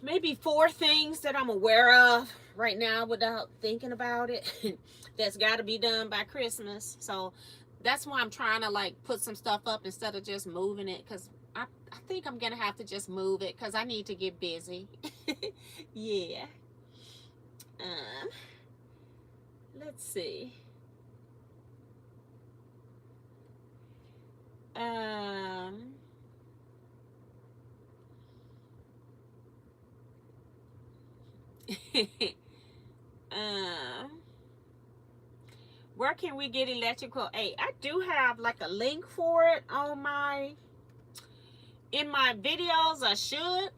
maybe 4 things that I'm aware of right now without thinking about it that's got to be done by Christmas. So that's why I'm trying to like put some stuff up instead of just moving it, because I think I'm going to have to just move it because I need to get busy. Yeah. Let's see. Um, um, where can we get electrical aid? I do have like a link for it on in my videos. I should,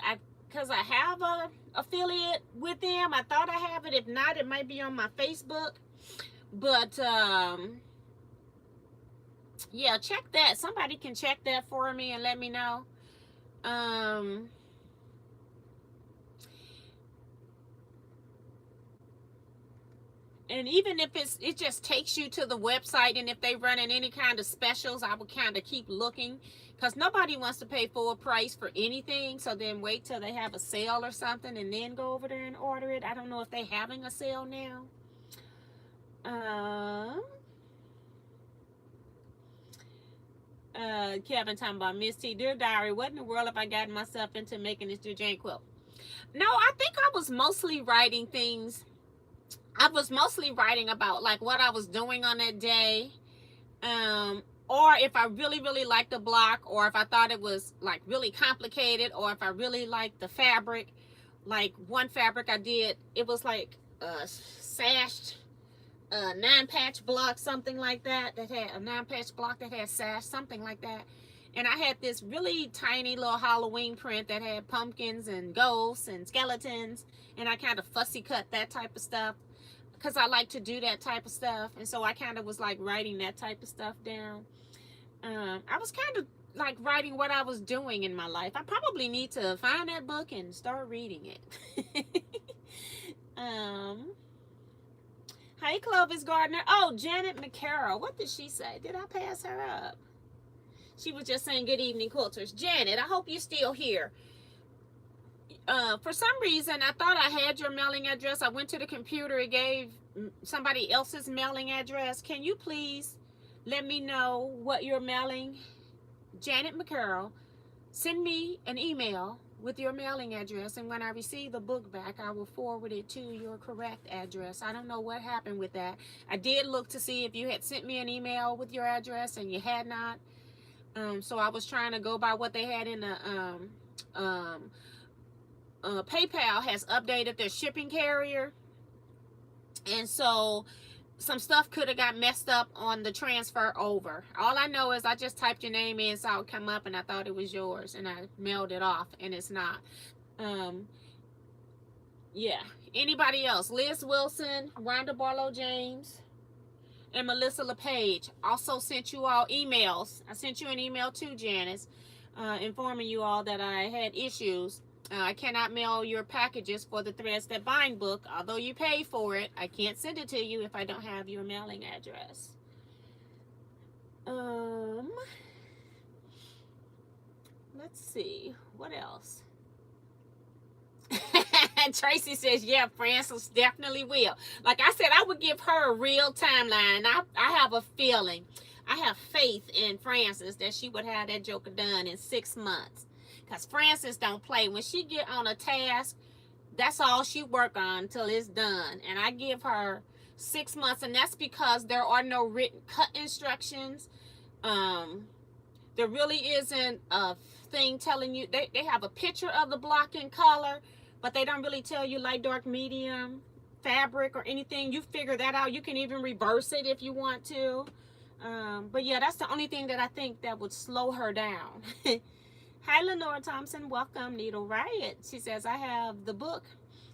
because I have a affiliate with them. I thought I have it. If not, it might be on my Facebook. But yeah, check that. Somebody can check that for me and let me know. Um, and even if it just takes you to the website, and if they running any kind of specials, I would kind of keep looking, because nobody wants to pay full price for anything. So then wait till they have a sale or something and then go over there and order it. I don't know if they having a sale now. Um, Kevin talking about Miss T, dear diary, what in the world have I gotten myself into making this Jane quilt? No, I think I was mostly writing things. I was mostly writing about like what I was doing on that day. Or if I really, really liked the block, or if I thought it was like really complicated, or if I really liked the fabric. Like one fabric I did, it was like sashed 9-patch block, something like that, that had a 9-patch block that had sash, something like that. And I had this really tiny little Halloween print that had pumpkins and ghosts and skeletons, and I kind of fussy cut that type of stuff because I like to do that type of stuff. And so I kind of was like writing that type of stuff down. I was kind of like writing what I was doing in my life. I probably need to find that book and start reading it. Hi, Clovis Gardner. Oh, Janet McCarroll. What did she say? Did I pass her up? She was just saying good evening, quilters. Janet, I hope you're still here. For some reason, I thought I had your mailing address. I went to the computer. It gave somebody else's mailing address. Can you please let me know what you're mailing? Janet McCarroll, send me an email with your mailing address, and when I receive the book back, I will forward it to your correct address. I don't know what happened with that. I did look to see if you had sent me an email with your address, and you had not. So I was trying to go by what they had in the PayPal has updated their shipping carrier, and so some stuff could have got messed up on the transfer over. All I know is I just typed your name in, so it would come up, and I thought it was yours, and I mailed it off, and it's not. Yeah. Anybody else? Liz Wilson, Rhonda Barlow James, and Melissa LePage also sent you all emails. I sent you an email too, Janice, informing you all that I had issues. I cannot mail your packages for the Threads That Bind book. Although you pay for it, I can't send it to you if I don't have your mailing address. Let's see. What else? Tracy says, yeah, Frances definitely will. Like I said, I would give her a real timeline. I have a feeling. I have faith in Frances that she would have that joker done in 6 months. Because Frances don't play. When she get on a task, that's all she work on until it's done. And I give her 6 months. And that's because there are no written cut instructions. There really isn't a thing telling you. They have a picture of the block in color, but they don't really tell you light, dark, medium, fabric, or anything. You figure that out. You can even reverse it if you want to. But yeah, that's the only thing that I think that would slow her down. Hi, Lenora Thompson. Welcome, Needle Riot. She says, I have the book.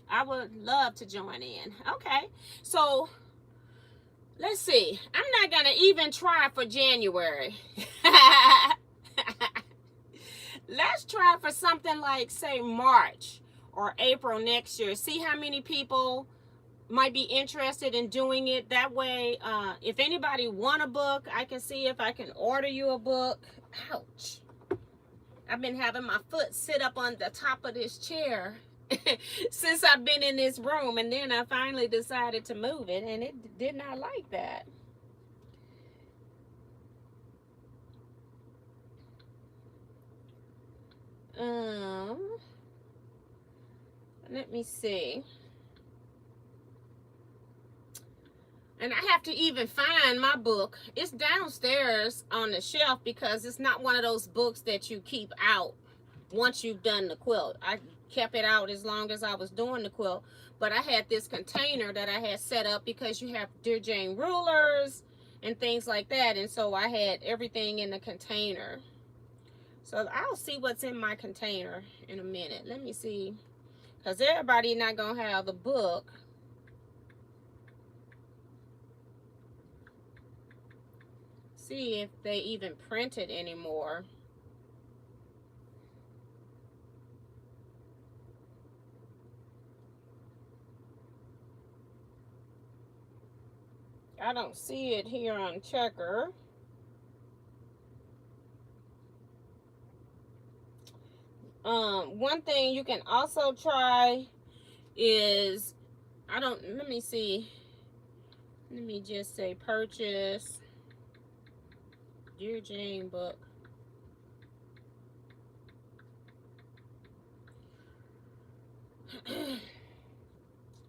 I would love to join in. Okay. So, let's see. I'm not going to even try for January. Let's try for something like, say, March or April next year. See how many people might be interested in doing it. That way, if anybody want a book, I can see if I can order you a book. Ouch. I've been having my foot sit up on the top of this chair since I've been in this room, and then I finally decided to move it, and it did not like that. Let me see. And I have to even find my book. It's downstairs on the shelf because it's not one of those books that you keep out once you've done the quilt. I kept it out as long as I was doing the quilt. But I had this container that I had set up because you have Dear Jane rulers and things like that. And so I had everything in the container. So I'll see what's in my container in a minute. Let me see. Because everybody not going to have the book. See if they even print it anymore. I don't see it here on Checker. One thing you can also try is, let me see. Let me just say purchase Dear Jane book.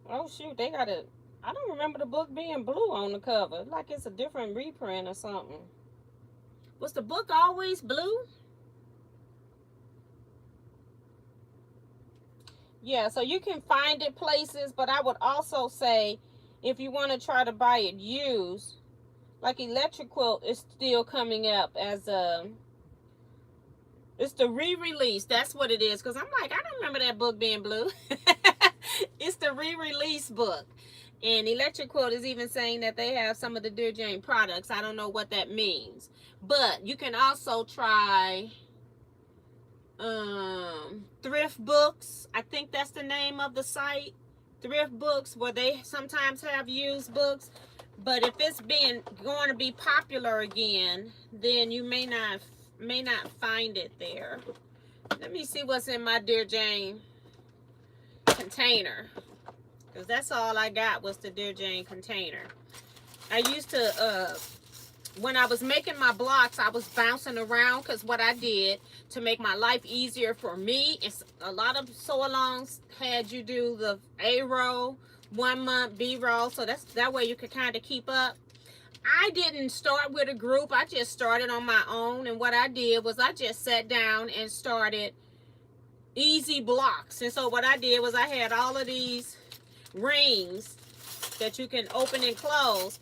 Oh shoot, they got it. I don't remember the book being blue on the cover. Like it's a different reprint or something. Was the book always blue? Yeah, so you can find it places, but I would also say if you want to try to buy it used, like Electric Quilt is still coming up as a, it's the re-release. That's what it is. Because I'm like, I don't remember that book being blue. It's the re-release book. And Electric Quilt is even saying that they have some of the Dear Jane products. I don't know what that means. But you can also try thrift books. I think that's the name of the site. Thrift books, where they sometimes have used books. But if it's going to be popular again, then you may not find it there. Let me see what's in my Dear Jane container, because that's all I got was the Dear Jane container. I used to when I was making my blocks, I was bouncing around, because what I did to make my life easier for me, is a lot of sew-alongs had you do the A row, 1 month, B row, so that way you could kind of keep up. I didn't start with a group. I just started on my own, and what I did was I just sat down and started easy blocks. And so what I did was I had all of these rings that you can open and close,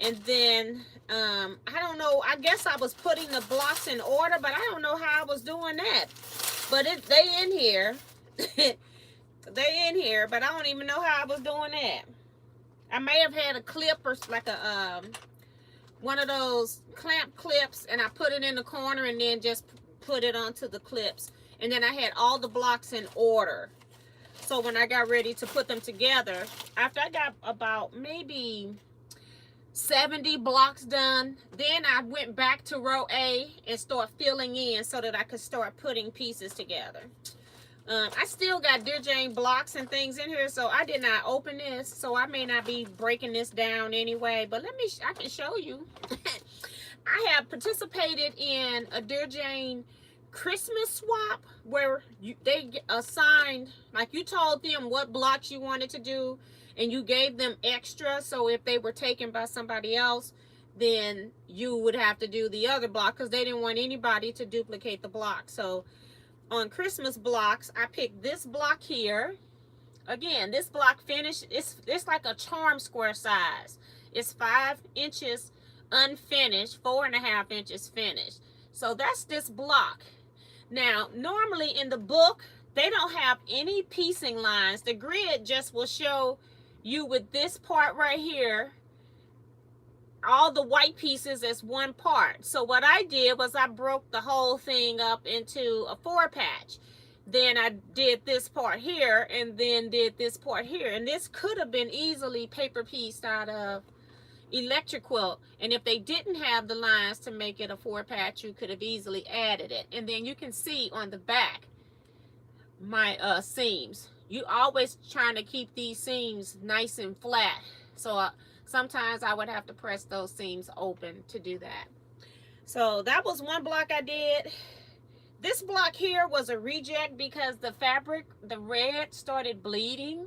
and then I don't know, I guess I was putting the blocks in order, but I don't know how I was doing that. But they in here. They in here, but I don't even know how I was doing that. I may have had a clip or like a one of those clamp clips, and I put it in the corner and then just put it onto the clips. And then I had all the blocks in order. So when I got ready to put them together, after I got about maybe 70 blocks done, then I went back to row A and start filling in so that I could start putting pieces together. I still got Dear Jane blocks and things in here, so I did not open this, so I may not be breaking this down anyway, but I can show you. I have participated in a Dear Jane Christmas swap where they assigned, like you told them what blocks you wanted to do, and you gave them extra, so if they were taken by somebody else, then you would have to do the other block, because they didn't want anybody to duplicate the block. So on Christmas blocks, I picked this block here. Again, this block finished, it's like a charm square size. It's 5 inches unfinished, 4.5 inches finished. So that's this block. Now, normally in the book, they don't have any piecing lines. The grid just will show you with this part right here, all the white pieces as one part. So what I did was I broke the whole thing up into a 4-patch. Then I did this part here, and then did this part here. And this could have been easily paper pieced out of Electric Quilt. And if they didn't have the lines to make it a 4-patch, you could have easily added it. And then you can see on the back my seams. You always trying to keep these seams nice and flat. So sometimes I would have to press those seams open to do that. So that was one block I did. This block here was a reject because the fabric, the red, started bleeding.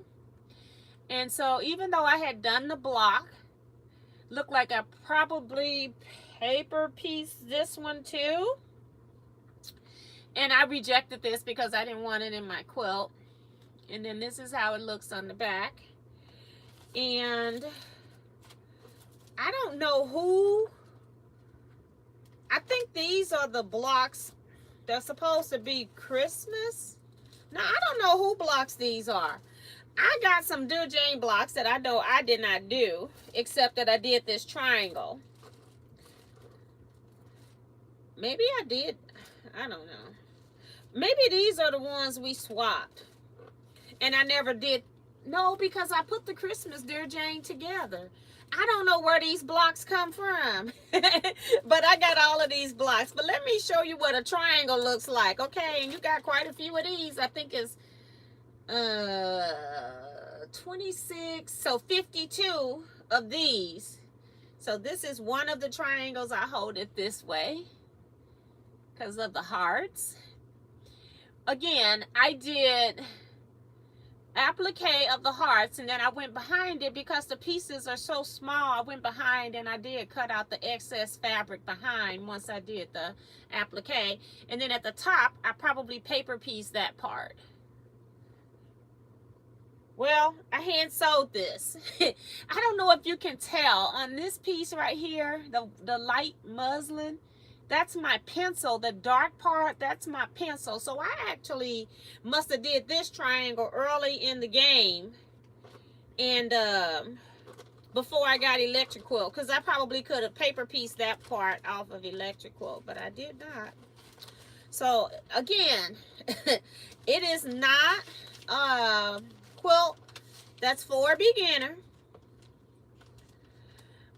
And so even though I had done the block, Look like I probably paper pieced this one too. And I rejected this because I didn't want it in my quilt. And then this is how it looks on the back. And I don't know who. I think these are the blocks. They're supposed to be Christmas. Now, I don't know who blocks these are. I got some Dear Jane blocks that I know I did not do, except that I did this triangle. Maybe I did. I don't know. Maybe these are the ones we swapped. And I never did. No, because I put the Christmas Dear Jane together. I don't know where these blocks come from. But I got all of these blocks. But let me show you what a triangle looks like. Okay, and you got quite a few of these. I think it's 26, so 52 of these. So this is one of the triangles. I hold it this way because of the hearts. Again, I did applique of the hearts, and then I went behind it because the pieces are so small. I went behind and I did cut out the excess fabric behind once I did the applique. And then at the top, I probably paper pieced that part. Well, I hand sewed this. I don't know if you can tell on this piece right here, the light muslin, that's my pencil. The dark part, that's my pencil. So I actually must have did this triangle early in the game, and before I got electric quilt, because I probably could have paper pieced that part off of electric quilt, but I did not. So again, it is not quilt that's for a beginner,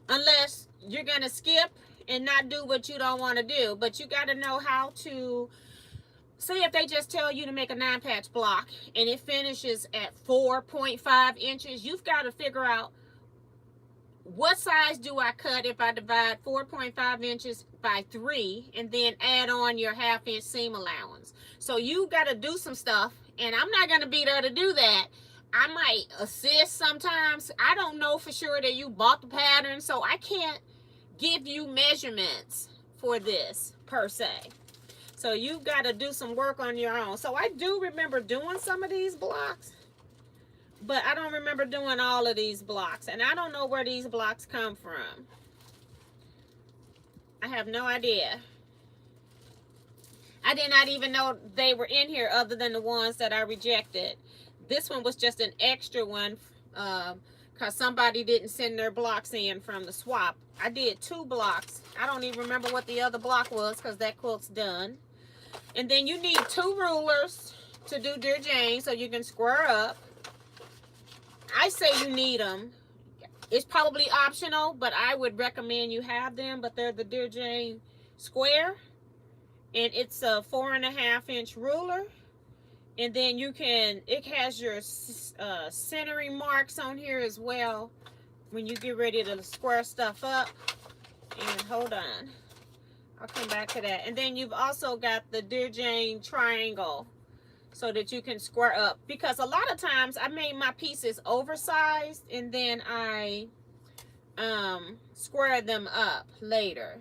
unless you're gonna skip and not do what you don't want to do. But you got to know how to, say if they just tell you to make a 9-patch block and it finishes at 4.5 inches, you've got to figure out what size do I cut if I divide 4.5 inches by 3 and then add on your 1/2 inch seam allowance. So you got to do some stuff, and I'm not going to be there to do that. I might assist sometimes. I don't know for sure that you bought the pattern, so I can't give you measurements for this per se. So you've got to do some work on your own. So I do remember doing some of these blocks, but I don't remember doing all of these blocks, and I don't know where these blocks come from. I have no idea. I did not even know they were in here other than the ones that I rejected. This one was just an extra one because somebody didn't send their blocks in from the swap. I did 2 blocks. I don't even remember what the other block was because that quilt's done. And then you need 2 rulers to do Dear Jane so you can square up. I say you need them. It's probably optional, but I would recommend you have them. But they're the Dear Jane square, and it's a 4.5 inch ruler. And then you can, it has your centering marks on here as well when you get ready to square stuff up. And hold on, I'll come back to that. And then you've also got the Dear Jane triangle so that you can square up, because a lot of times I made my pieces oversized and then I square them up later.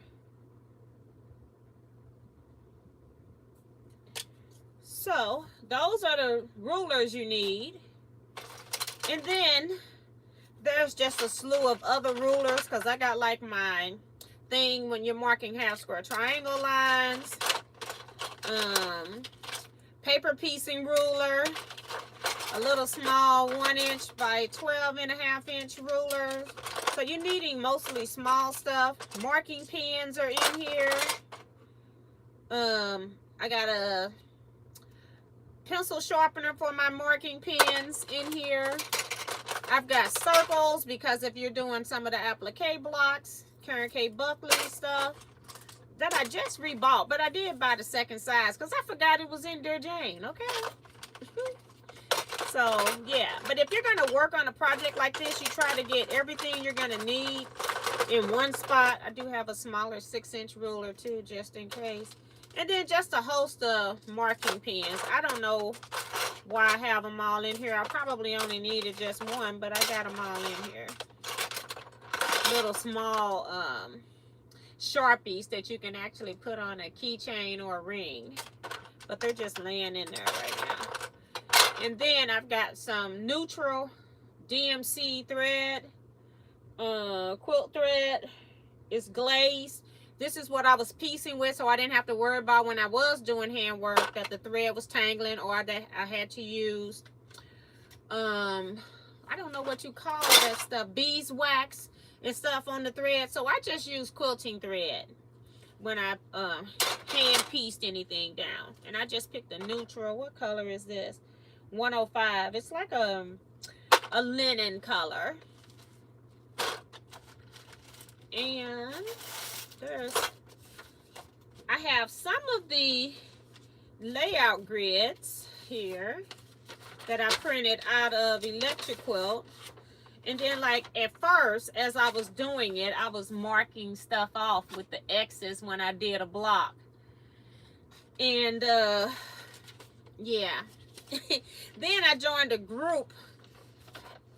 So those are the rulers you need. And then there's just a slew of other rulers, because I got like my thing when you're marking half square triangle lines, paper piecing ruler, a little small 1 inch by 12.5 inch ruler. So you're needing mostly small stuff. Marking pens are in here. I got a pencil sharpener for my marking pens in here. I've got circles because if you're doing some of the applique blocks, Karen K. Buckley stuff that I just rebought, but I did buy the second size because I forgot it was in Dear Jane. Okay. So yeah, but if you're gonna work on a project like this, you try to get everything you're gonna need in one spot. I do have a smaller 6-inch ruler too, just in case. And then just a host of marking pens. I don't know why I have them all in here. I probably only needed just one, but I got them all in here. little small Sharpies that you can actually put on a keychain or a ring. But they're just laying in there right now. And then I've got some neutral DMC thread, quilt thread. It's glazed. This is what I was piecing with, so I didn't have to worry about when I was doing handwork that the thread was tangling or that I had to use, I don't know what you call that stuff, beeswax and stuff on the thread. So I just use quilting thread when I hand pieced anything down. And I just picked a neutral. What color is this? 105. It's like a linen color. And I have some of the layout grids here that I printed out of Electric Quilt. And then, like, at first, as I was doing it, I was marking stuff off with the X's when I did a block. And, yeah. Then I joined a group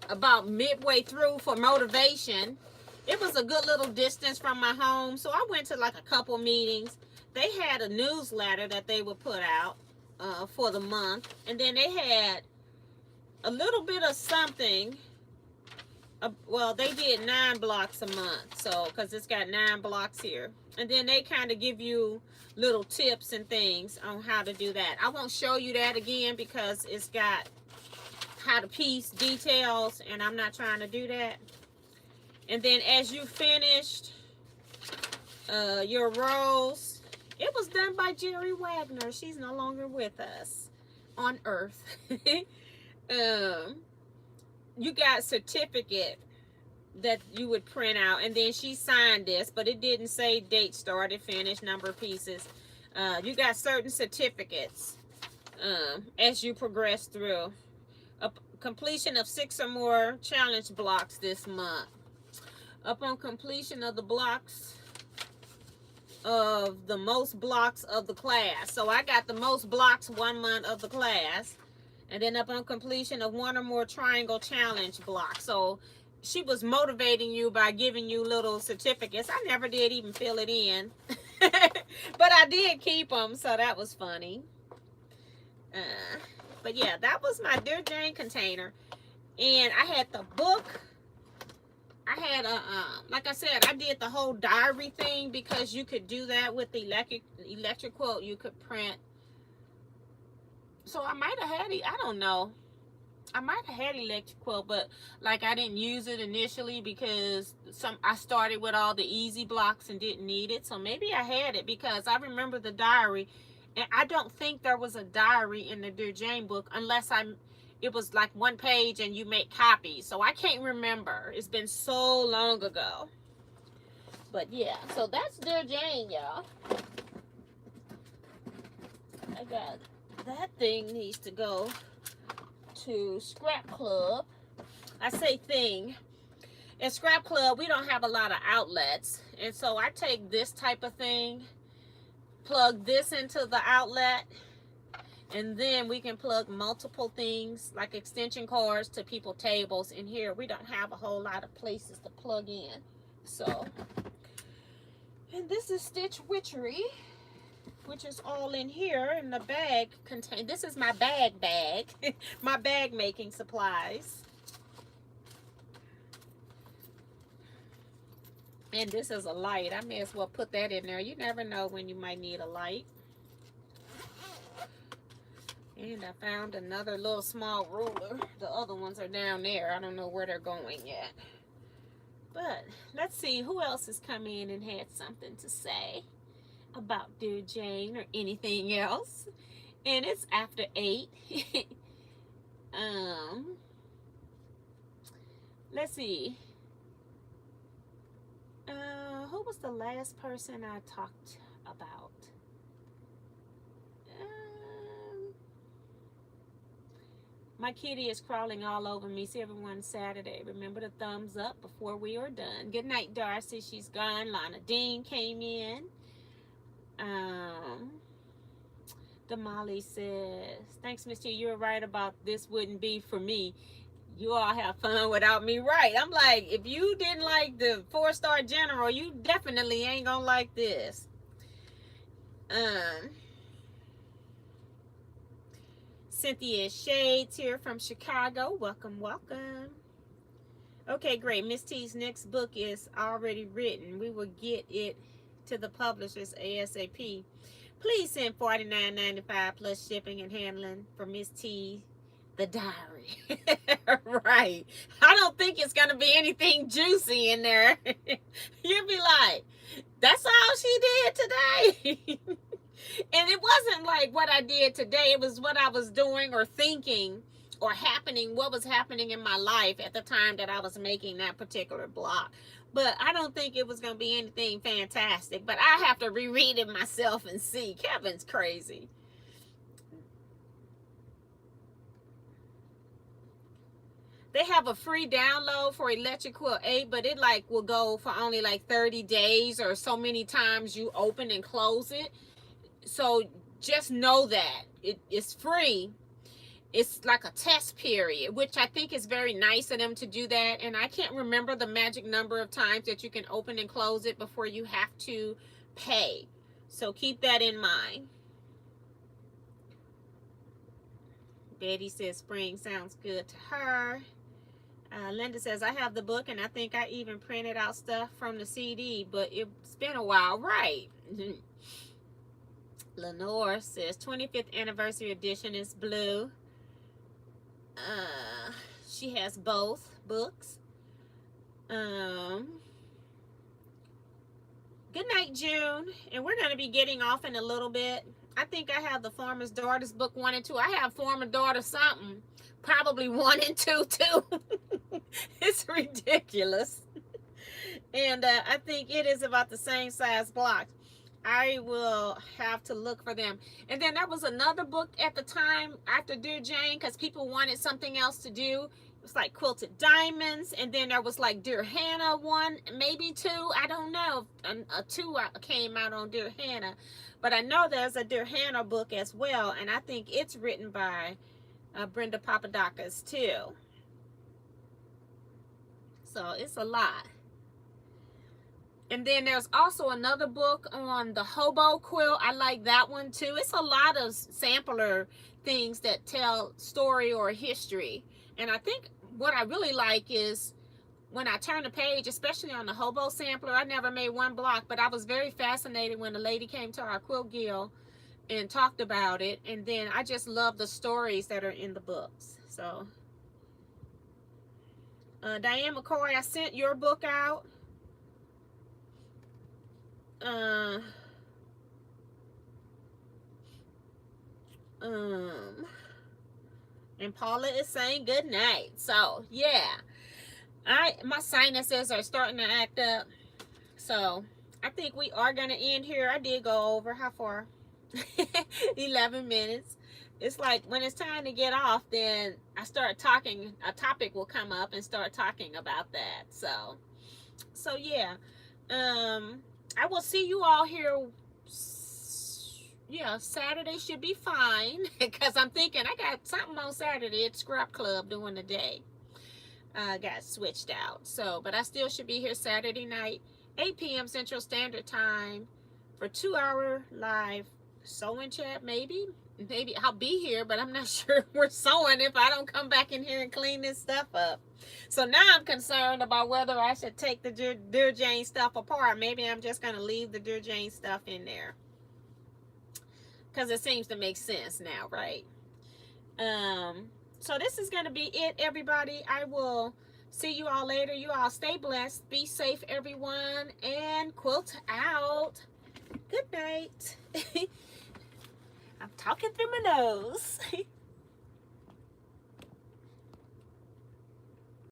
about midway through for motivation. It was a good little distance from my home, so I went to, like, a couple meetings. They had a newsletter that they would put out for the month. And then they had a little bit of something. Well, they did 9 blocks a month, so because it's got 9 blocks here. And then they kind of give you little tips and things on how to do that. I won't show you that again because it's got how to piece details, and I'm not trying to do that. And then as you finished your rows, it was done by Jerry Wagner. She's no longer with us on Earth. You got certificate that you would print out, and then she signed this, but it didn't say date started, finished, number of pieces. You got certain certificates as you progress through. A completion of 6 or more challenge blocks this month. Upon completion of the blocks of the most blocks of the class. So I got the most blocks 1 month of the class. And then upon completion of 1 or more triangle challenge blocks. So she was motivating you by giving you little certificates. I never did even fill it in. But I did keep them, so that was funny. But yeah, that was my Dear Jane container. And I had the book. I had a, like I said, I did the whole diary thing because you could do that with the electric quilt. You could print. So I might have had it, I don't know. I might have had electric quilt, but like I didn't use it initially because I started with all the easy blocks and didn't need it. So maybe I had it because I remember the diary, and I don't think there was a diary in the Dear Jane book unless it was like 1 page and you make copies. So I can't remember. It's been so long ago. But yeah, so that's Dear Jane, y'all. I got that thing needs to go to Scrap Club. I say thing. At Scrap Club, we don't have a lot of outlets. And so I take this type of thing, plug this into the outlet, and then we can plug multiple things like extension cords to people's tables. In here, we don't have a whole lot of places to plug in. So, and this is Stitch Witchery, which is all in here in the bag contain. This is my bag, my bag making supplies. And this is a light. I may as well put that in there. You never know when you might need a light. And I found another little small ruler. The other ones are down there. I don't know where they're going yet. But let's see who else has come in and had something to say about Dear Jane or anything else. And it's after 8. Let's see. Who was the last person I talked about? My kitty is crawling all over me. See everyone Saturday. Remember the thumbs up before we are done. Good night, Darcy. She's gone. Lana Dean came in. Damali says, thanks, Miss T. You're right about this wouldn't be for me. You all have fun without me, right? I'm like, if you didn't like the 4-star general, you definitely ain't gonna like this. Cynthia Shades here from Chicago. Welcome, welcome. Okay, great. Miss T's next book is already written. We will get it to the publishers ASAP. Please send $49.95 plus shipping and handling for Miss T, the diary. Right. I don't think it's going to be anything juicy in there. You'll be like, that's all she did today. And it wasn't like what I did today. It was what I was doing or thinking or happening, what was happening in my life at the time that I was making that particular block. But I don't think it was going to be anything fantastic. But I have to reread it myself and see. Kevin's crazy. They have a free download for Electric Quilt 8, but it like will go for only like 30 days or so many times you open and close it. So just know that it's free. It's like a test period, which I think is very nice of them to do that. And I can't remember the magic number of times that you can open and close it before you have to pay. So keep that in mind. Betty says spring sounds good to her. Linda says, I have the book and I think I even printed out stuff from the CD, but it's been a while. Right. Lenore says 25th anniversary edition is blue. She has both books. Good night, June. And we're going to be getting off in a little bit. I think I have the Farmer's Daughters book 1 and 2. I have Farmer Daughter something. Probably 1 and 2 too. It's ridiculous. And I think it is about the same size blocks. I will have to look for them. And then there was another book at the time after Dear Jane because people wanted something else to do. It was like Quilted Diamonds. And then there was like Dear Hannah 1, maybe 2. I don't know. A 2 came out on Dear Hannah. But I know there's a Dear Hannah book as well. And I think it's written by Brenda Papadakis too. So it's a lot. And then there's also another book on the hobo quilt. I like that one too. It's a lot of sampler things that tell story or history. And I think what I really like is when I turn the page, especially on the hobo sampler, I never made one block, but I was very fascinated when the lady came to our quilt guild and talked about it. And then I just love the stories that are in the books. So, Diane McCoy, I sent your book out. And Paula is saying good night. So yeah, my sinuses are starting to act up. So I think we are gonna end here. I did go over how far? 11 minutes. It's like when it's time to get off, then I start talking. A topic will come up and start talking about that. So yeah. I will see you all here. Yeah, Saturday should be fine because I'm thinking I got something on Saturday at Scrap Club during the day. Got switched out. So, but I still should be here Saturday night, 8 p.m. Central Standard Time for 2-hour live sewing chat. Maybe I'll be here, but I'm not sure we're sewing if I don't come back in here and clean this stuff up. So now I'm concerned about whether I should take the Dear Jane stuff apart. Maybe I'm just going to leave the Dear Jane stuff in there. Because it seems to make sense now, right? So this is going to be it, everybody. I will see you all later. You all stay blessed. Be safe, everyone. And quilt out. Good night. I'm talking through my nose.